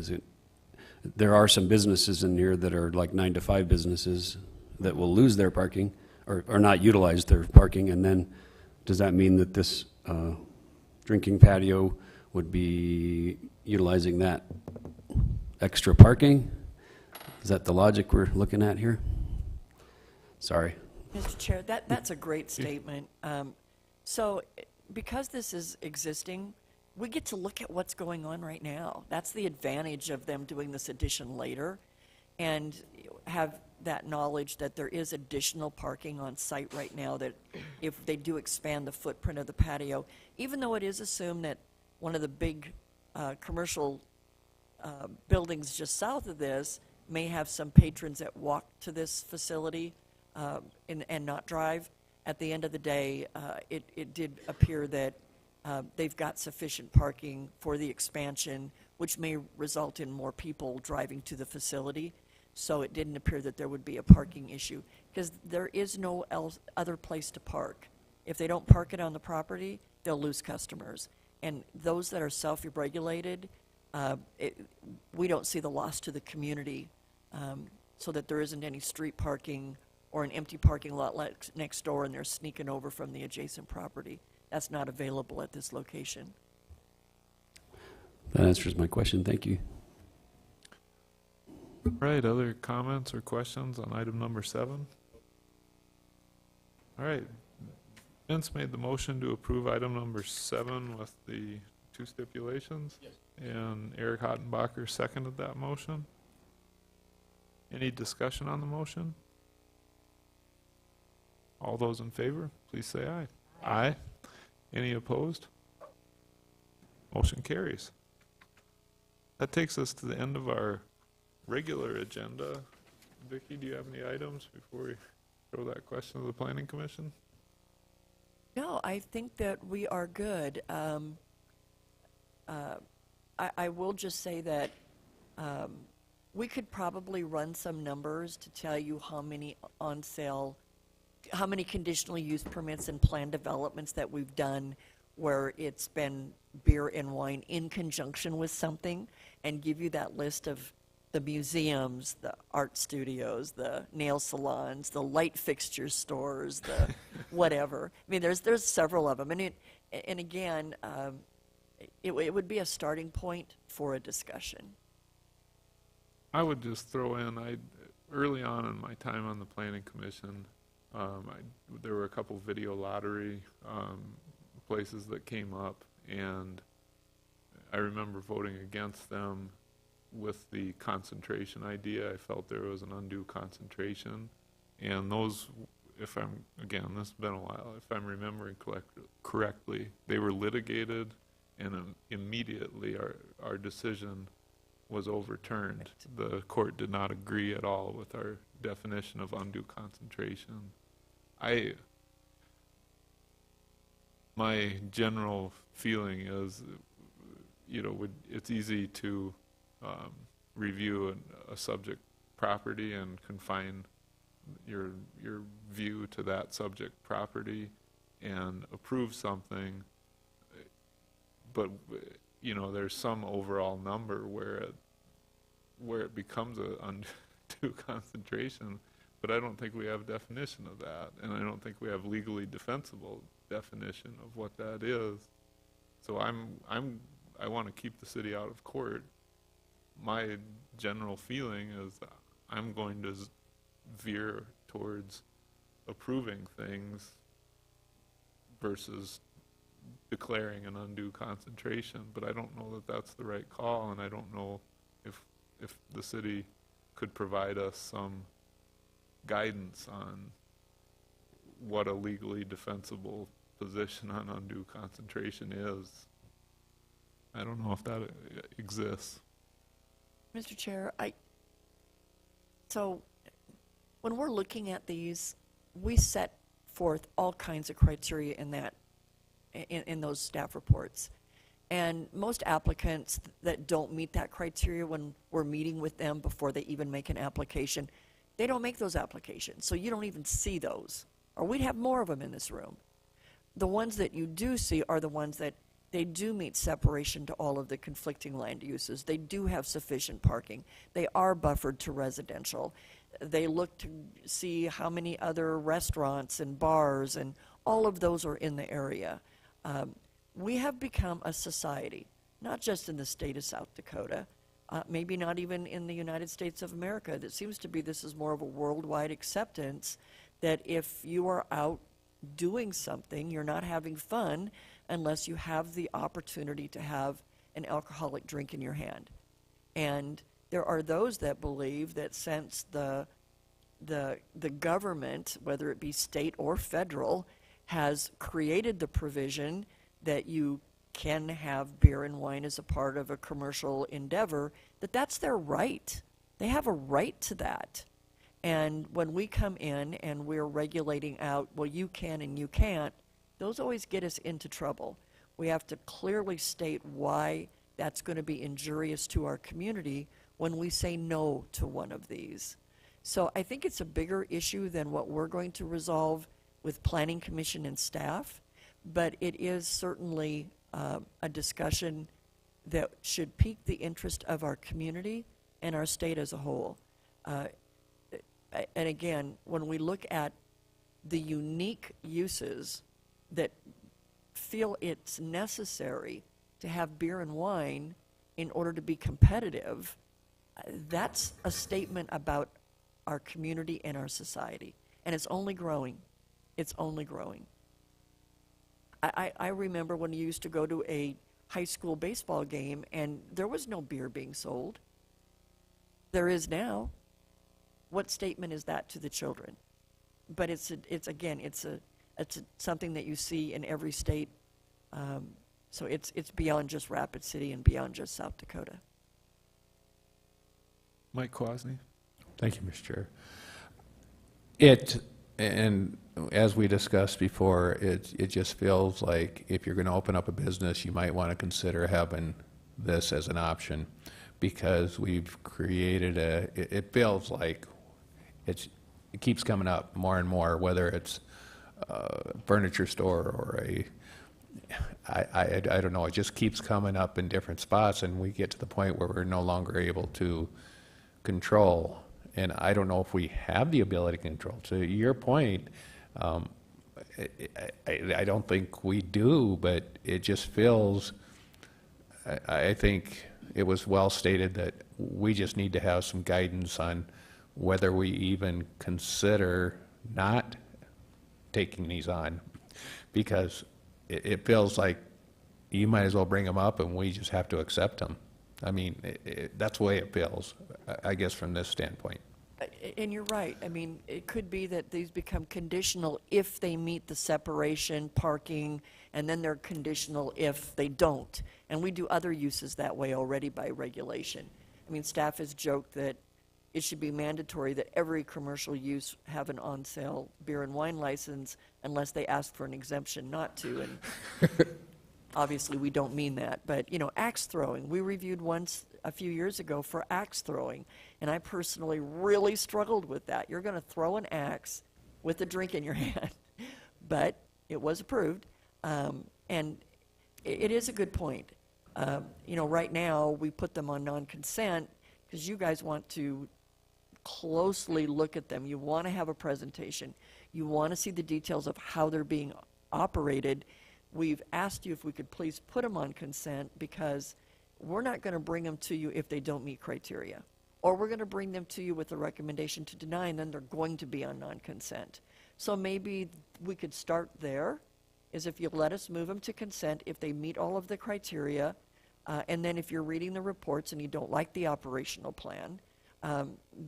There are some businesses in here that are like 9 to 5 businesses that will lose their parking or not utilize their parking, and then does that mean that this drinking patio would be utilizing that extra parking? Is that the logic we're looking at here? Sorry. Mr. Chair, that's a great statement. So because this is existing, we get to look at what's going on right now. That's the advantage of them doing this addition later and have that knowledge that there is additional parking on site right now, that if they do expand the footprint of the patio, even though it is assumed that one of the big commercial buildings just south of this may have some patrons that walk to this facility and not drive, at the end of the day, it did appear that they've got sufficient parking for the expansion, which may result in more people driving to the facility. So it didn't appear that there would be a parking issue, because there is no other place to park. If they don't park it on the property, they'll lose customers. And those that are self-regulated, we don't see the loss to the community, so that there isn't any street parking or an empty parking lot next door and they're sneaking over from the adjacent property. That's not available at this location. That answers my question. Thank you. All right, other comments or questions on item number 7? All right, Vince made the motion to approve item number 7 with the 2 stipulations. Yes. And Eric Hottenbacher seconded that motion. Any discussion on the motion? All those in favor, please say aye. Aye. Any opposed? Motion carries. That takes us to the end of our regular agenda. Vicki, do you have any items before we throw that question to the Planning Commission? No, I think that we are good. I will just say that we could probably run some numbers to tell you how many how many conditional use permits and plan developments that we've done where it's been beer and wine in conjunction with something, and give you that list of the museums, the art studios, the nail salons, the light fixture stores, the whatever. I mean, there's several of them, and again, it would be a starting point for a discussion. I would just throw in, early on in my time on the Planning Commission, there were a couple video lottery places that came up, and I remember voting against them with the concentration idea. I felt there was an undue concentration, and those, if I'm, again, this has been a while, if I'm remembering correctly, they were litigated, and immediately our decision was overturned. The court did not agree at all with our definition of undue concentration. My general feeling is, it's easy to review a subject property and confine your view to that subject property and approve something, but there's some overall number where it becomes a undue concentration, but I don't think we have a definition of that, and I don't think we have legally defensible definition of what that is. So I want to keep the city out of court. My general feeling is I'm going to veer towards approving things versus declaring an undue concentration, but I don't know that that's the right call, and I don't know if the city could provide us some guidance on what a legally defensible position on undue concentration is. I don't know if that exists. Mr. Chair, so when we're looking at these, we set forth all kinds of criteria in those staff reports. And most applicants that don't meet that criteria, when we're meeting with them before they even make an application, they don't make those applications, so you don't even see those, or we'd have more of them in this room. The ones that you do see are the ones that they do meet separation to all of the conflicting land uses. They do have sufficient parking. They are buffered to residential. They look to see how many other restaurants and bars, and all of those are in the area. We have become a society, not just in the state of South Dakota, maybe not even in the United States of America. That seems to be this is more of a worldwide acceptance that if you are out doing something, you're not having fun unless you have the opportunity to have an alcoholic drink in your hand. And there are those that believe that since the government, whether it be state or federal, has created the provision that you can have beer and wine as a part of a commercial endeavor, that's their right. They have a right to that. And when we come in and we're regulating out, well, you can and you can't, those always get us into trouble. We have to clearly state why that's going to be injurious to our community when we say no to one of these. So I think it's a bigger issue than what we're going to resolve with Planning Commission and staff, but it is certainly a discussion that should pique the interest of our community and our state as a whole. And again, when we look at the unique uses that feel it's necessary to have beer and wine in order to be competitive, That's a statement about our community and our society, and it's only growing. It's only growing. I remember when you used to go to a high school baseball game and there was no beer being sold. There is now. What statement is that to the children? But it's something that you see in every state. So it's beyond just Rapid City and beyond just South Dakota. Mike Kwasny. Thank you, Mr. Chair. And as we discussed before, it just feels like if you're going to open up a business, you might want to consider having this as an option, because we've created it feels like it keeps coming up more and more, whether it's a furniture store or I don't know, it just keeps coming up in different spots, and we get to the point where we're no longer able to control. And I don't know if we have the ability to control. To your point, I don't think we do, but it just feels, I think it was well stated that we just need to have some guidance on whether we even consider not taking these on, because it feels like you might as well bring them up and we just have to accept them. I mean, that's the way it feels, I guess, from this standpoint. And you're right. I mean, it could be that these become conditional if they meet the separation, parking, and then they're conditional if they don't. And we do other uses that way already by regulation. I mean, staff has joked that it should be mandatory that every commercial use have an on-sale beer and wine license unless they ask for an exemption not to. And obviously, we don't mean that. But, you know, axe throwing. We reviewed once a few years ago for axe throwing, and I personally really struggled with that. You're going to throw an axe with a drink in your hand. But it was approved, and it is a good point. You know, right now, we put them on non-consent because you guys want to closely look at them. You want to have a presentation. You want to see the details of how they're being operated. We've asked you if we could please put them on consent because we're not going to bring them to you if they don't meet criteria. Or we're going to bring them to you with a recommendation to deny, and then they're going to be on non-consent. So maybe we could start there, is if you let us move them to consent if they meet all of the criteria, and then if you're reading the reports and you don't like the operational plan,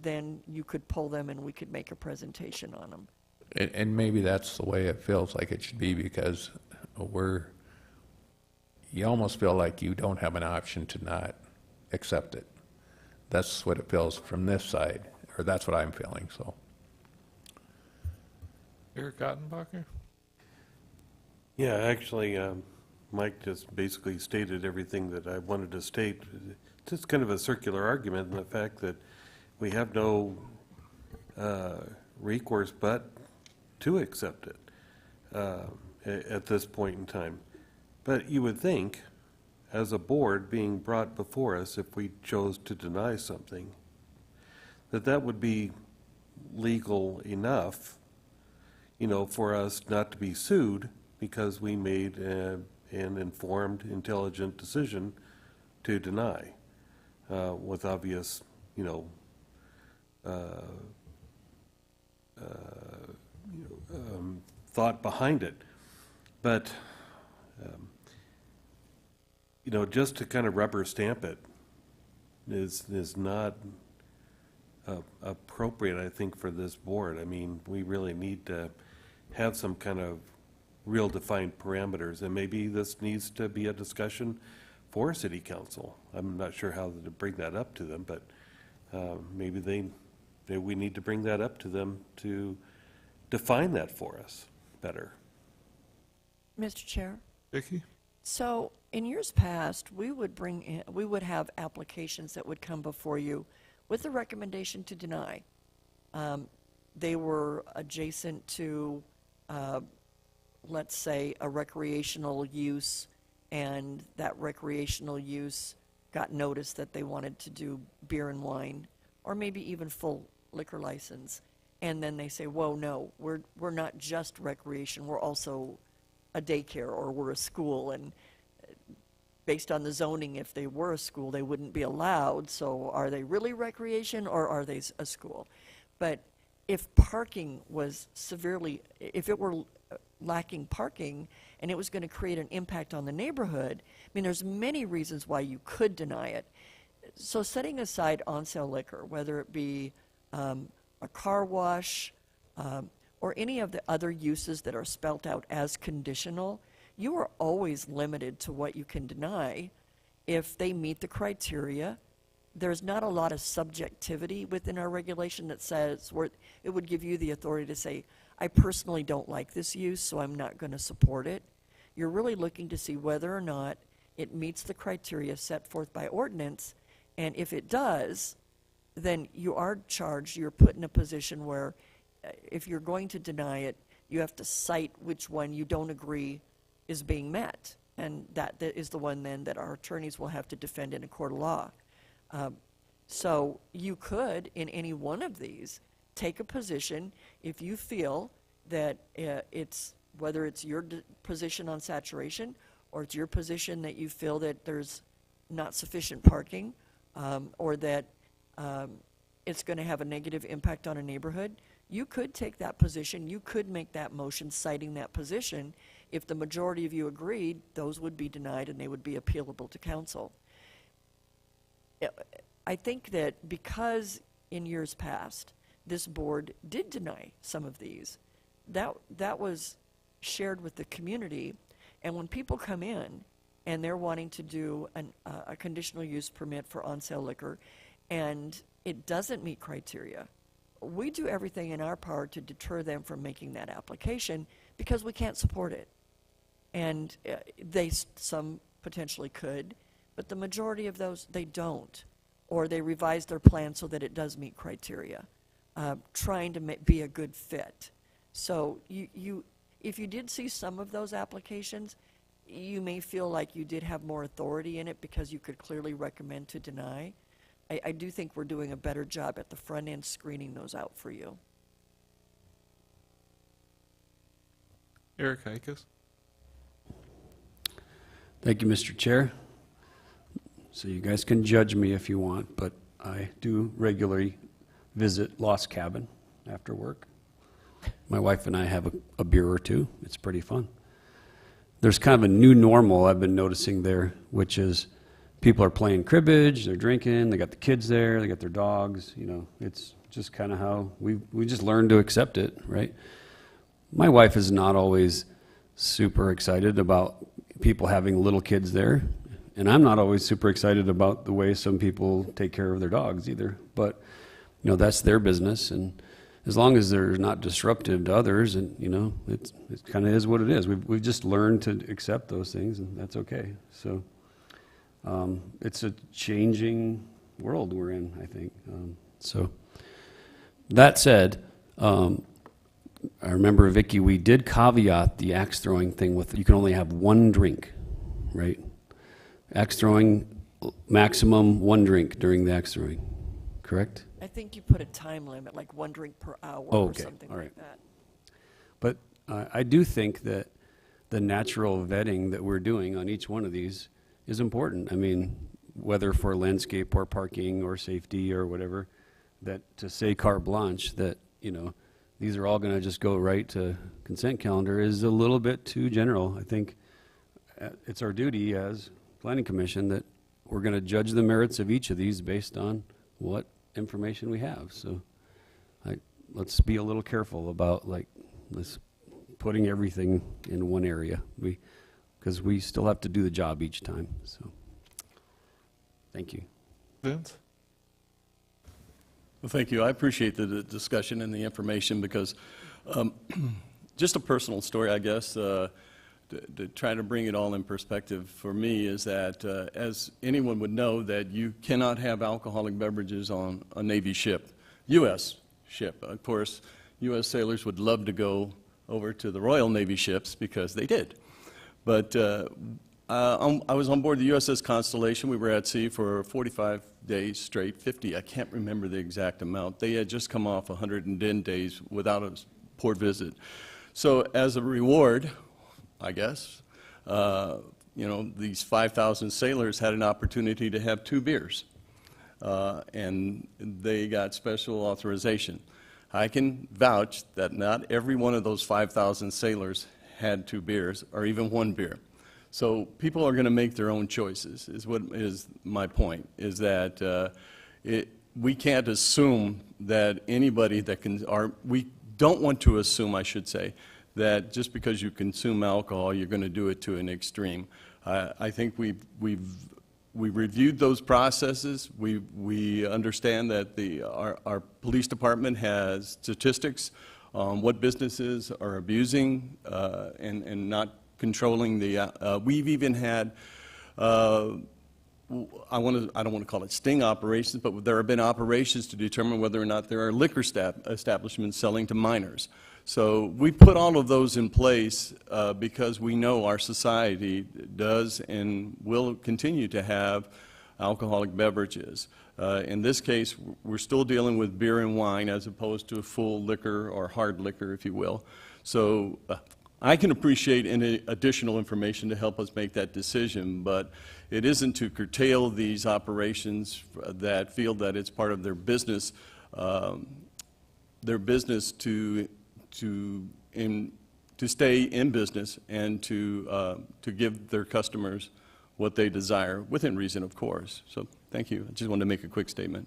then you could pull them and we could make a presentation on them. And maybe that's the way it feels like it should be, because you almost feel like you don't have an option to not accept it. That's what it feels from this side, or that's what I'm feeling, so. Eric Ottenbacher. Yeah, actually, Mike just basically stated everything that I wanted to state. It's just kind of a circular argument in the fact that we have no recourse but to accept it at this point in time. But you would think, as a board being brought before us, if we chose to deny something, that would be legal enough, you know, for us not to be sued because we made an informed, intelligent decision to deny with obvious, you know, thought behind it. But you know, just to kind of rubber stamp it is not appropriate, I think, for this board. I mean, we really need to have some kind of real defined parameters, and maybe this needs to be a discussion for City Council. I'm not sure how to bring that up to them, but maybe we need to bring that up to them to define that for us better. Mr. Chair? Vicki? So in years past, we would have applications that would come before you with a recommendation to deny. They were adjacent to, let's say, a recreational use, and that recreational use got notice that they wanted to do beer and wine, or maybe even full liquor license. And then they say, whoa, no, we're not just recreation, we're also a daycare, or we're a school. And based on the zoning, if they were a school, they wouldn't be allowed. So are they really recreation or are they a school? But if parking was severely, if it were lacking parking and it was going to create an impact on the neighborhood, I mean, there's many reasons why you could deny it. So setting aside on-sale liquor, whether it be a car wash or any of the other uses that are spelt out as conditional, you are always limited to what you can deny if they meet the criteria. There's not a lot of subjectivity within our regulation that says it would give you the authority to say, I personally don't like this use, so I'm not going to support it. You're really looking to see whether or not it meets the criteria set forth by ordinance, and if it does, then you are charged, you're put in a position where if you're going to deny it, you have to cite which one you don't agree is being met. And that is the one then that our attorneys will have to defend in a court of law. So you could, in any one of these, take a position if you feel that it's, whether it's your position on saturation or it's your position that you feel that there's not sufficient parking or that it's going to have a negative impact on a neighborhood, you could take that position, you could make that motion citing that position. If the majority of you agreed, those would be denied and they would be appealable to council. I think that because in years past, this board did deny some of these, that was shared with the community, and when people come in and they're wanting to do a conditional use permit for on-sale liquor and it doesn't meet criteria, we do everything in our power to deter them from making that application because we can't support it. And some potentially could, but the majority of those, they don't. Or they revise their plan so that it does meet criteria, trying to be a good fit. So if you did see some of those applications, you may feel like you did have more authority in it because you could clearly recommend to deny. I do think we're doing a better job at the front end screening those out for you. Eric Heikes. Thank you, Mr. Chair. So you guys can judge me if you want, but I do regularly visit Lost Cabin after work. My wife and I have a beer or two. It's pretty fun. There's kind of a new normal I've been noticing there, which is people are playing cribbage, they're drinking, they got the kids there, they got their dogs, you know, it's just kind of how we just learn to accept it, right? My wife is not always super excited about people having little kids there, and I'm not always super excited about the way some people take care of their dogs either, but, you know, that's their business, and as long as they're not disruptive to others, and, you know, it kind of is what it is. We've just learned to accept those things, and that's okay, so. It's a changing world we're in, I think. So that said, I remember, Vicki, we did caveat the axe throwing thing with you can only have one drink, right? Axe throwing, maximum one drink during the axe throwing, correct? I think you put a time limit, like one drink per hour or something like that. But I do think that the natural vetting that we're doing on each one of these is important. I mean, whether for landscape or parking or safety or whatever, that to say carte blanche that, you know, these are all going to just go right to consent calendar is a little bit too general. I think it's our duty as Planning Commission that we're going to judge the merits of each of these based on what information we have. So let's be a little careful about this putting everything in one area. Because we still have to do the job each time. So, thank you. Vince? Well, thank you. I appreciate the discussion and the information because just a personal story, I guess, to try to bring it all in perspective for me is that, as anyone would know, that you cannot have alcoholic beverages on a Navy ship, U.S. ship. Of course, U.S. sailors would love to go over to the Royal Navy ships because they did. But I was on board the USS Constellation. We were at sea for 45 days straight, 50. I can't remember the exact amount. They had just come off 110 days without a port visit. So as a reward, I guess, these 5,000 sailors had an opportunity to have 2 beers, and they got special authorization. I can vouch that not every one of those 5,000 sailors had 2 beers or even 1 beer. So people are going to make their own choices, is what is my point, is that we can't assume that anybody that can, or we don't want to assume, I should say, that just because you consume alcohol, you're going to do it to an extreme. I think we reviewed those processes. We understand that our police department has statistics on what businesses are abusing and not controlling the. We've even had. I don't want to call it sting operations, but there have been operations to determine whether or not there are liquor establishments selling to minors. So we put all of those in place because we know our society does and will continue to have alcoholic beverages. In this case, we're still dealing with beer and wine as opposed to full liquor or hard liquor, if you will. So I can appreciate any additional information to help us make that decision, but it isn't to curtail these operations that feel that it's part of their business to stay in business and to give their customers what they desire, within reason, of course. So thank you. I just wanted to make a quick statement.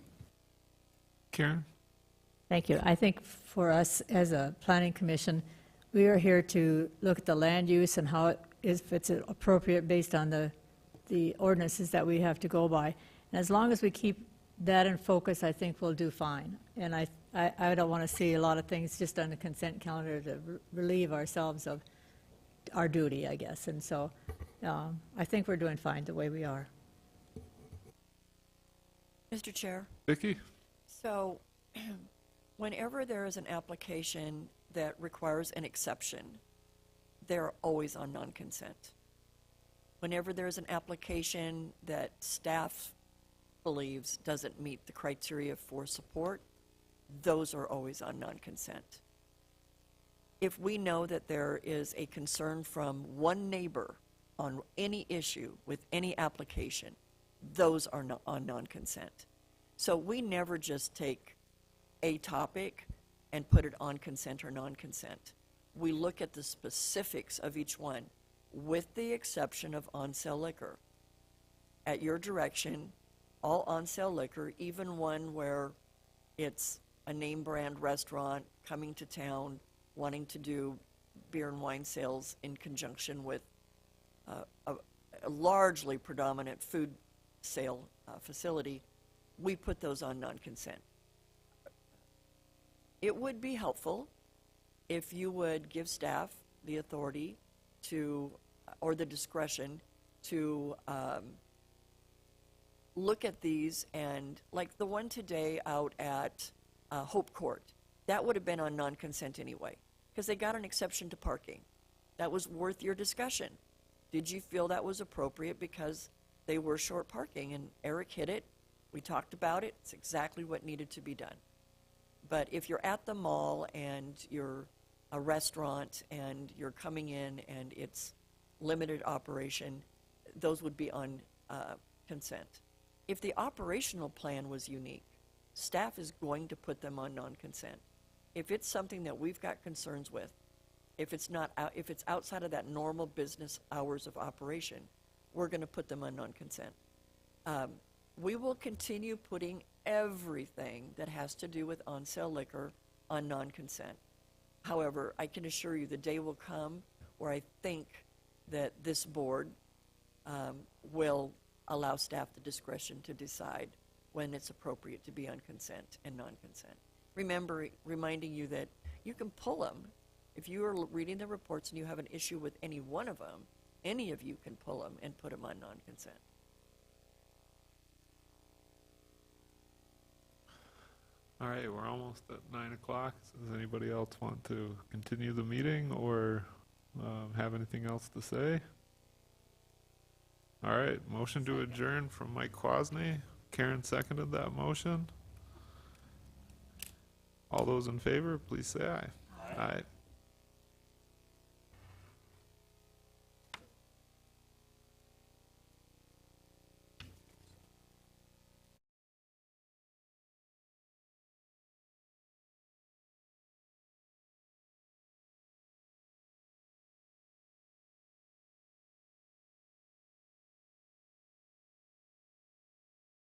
Karen? Thank you. I think for us as a planning commission, we are here to look at the land use and how if it's appropriate based on the ordinances that we have to go by. And as long as we keep that in focus, I think we'll do fine. And I don't want to see a lot of things just on the consent calendar to relieve ourselves of our duty, I guess. And so I think we're doing fine the way we are. Mr. Chair? Vicki? So whenever there is an application that requires an exception, they're always on non-consent. Whenever there's an application that staff believes doesn't meet the criteria for support, those are always on non-consent. If we know that there is a concern from one neighbor on any issue with any application, those are on non-consent. So we never just take a topic and put it on consent or non-consent. We look at the specifics of each one, with the exception of on-sale liquor. At your direction, all on-sale liquor, even one where it's a name brand restaurant coming to town, wanting to do beer and wine sales in conjunction with a largely predominant food sale facility, we put those on non-consent. It would be helpful if you would give staff the authority to, or the discretion to look at these, and like the one today out at Hope Court, that would have been on non-consent anyway, because they got an exception to parking. That was worth your discussion. Did you feel that was appropriate because they were short parking? And Eric hit it. We talked about it. It's exactly what needed to be done. But if you're at the mall and you're a restaurant and you're coming in and it's limited operation, those would be on consent. If the operational plan was unique, staff is going to put them on non-consent. If it's something that we've got concerns with, if it's outside of that normal business hours of operation, we're going to put them on non-consent. We will continue putting everything that has to do with on-sale liquor on non-consent. However, I can assure you the day will come where I think that this board will allow staff the discretion to decide when it's appropriate to be on consent and non-consent. Reminding you that you can pull them. If you are reading the reports and you have an issue with any one of them, any of you can pull them and put them on non-consent. All right, we're almost at 9 o'clock. Does anybody else want to continue the meeting or have anything else to say? All right, motion to adjourn from Mike Quasney. Karen seconded that motion. All those in favor, please say aye. Aye. Aye.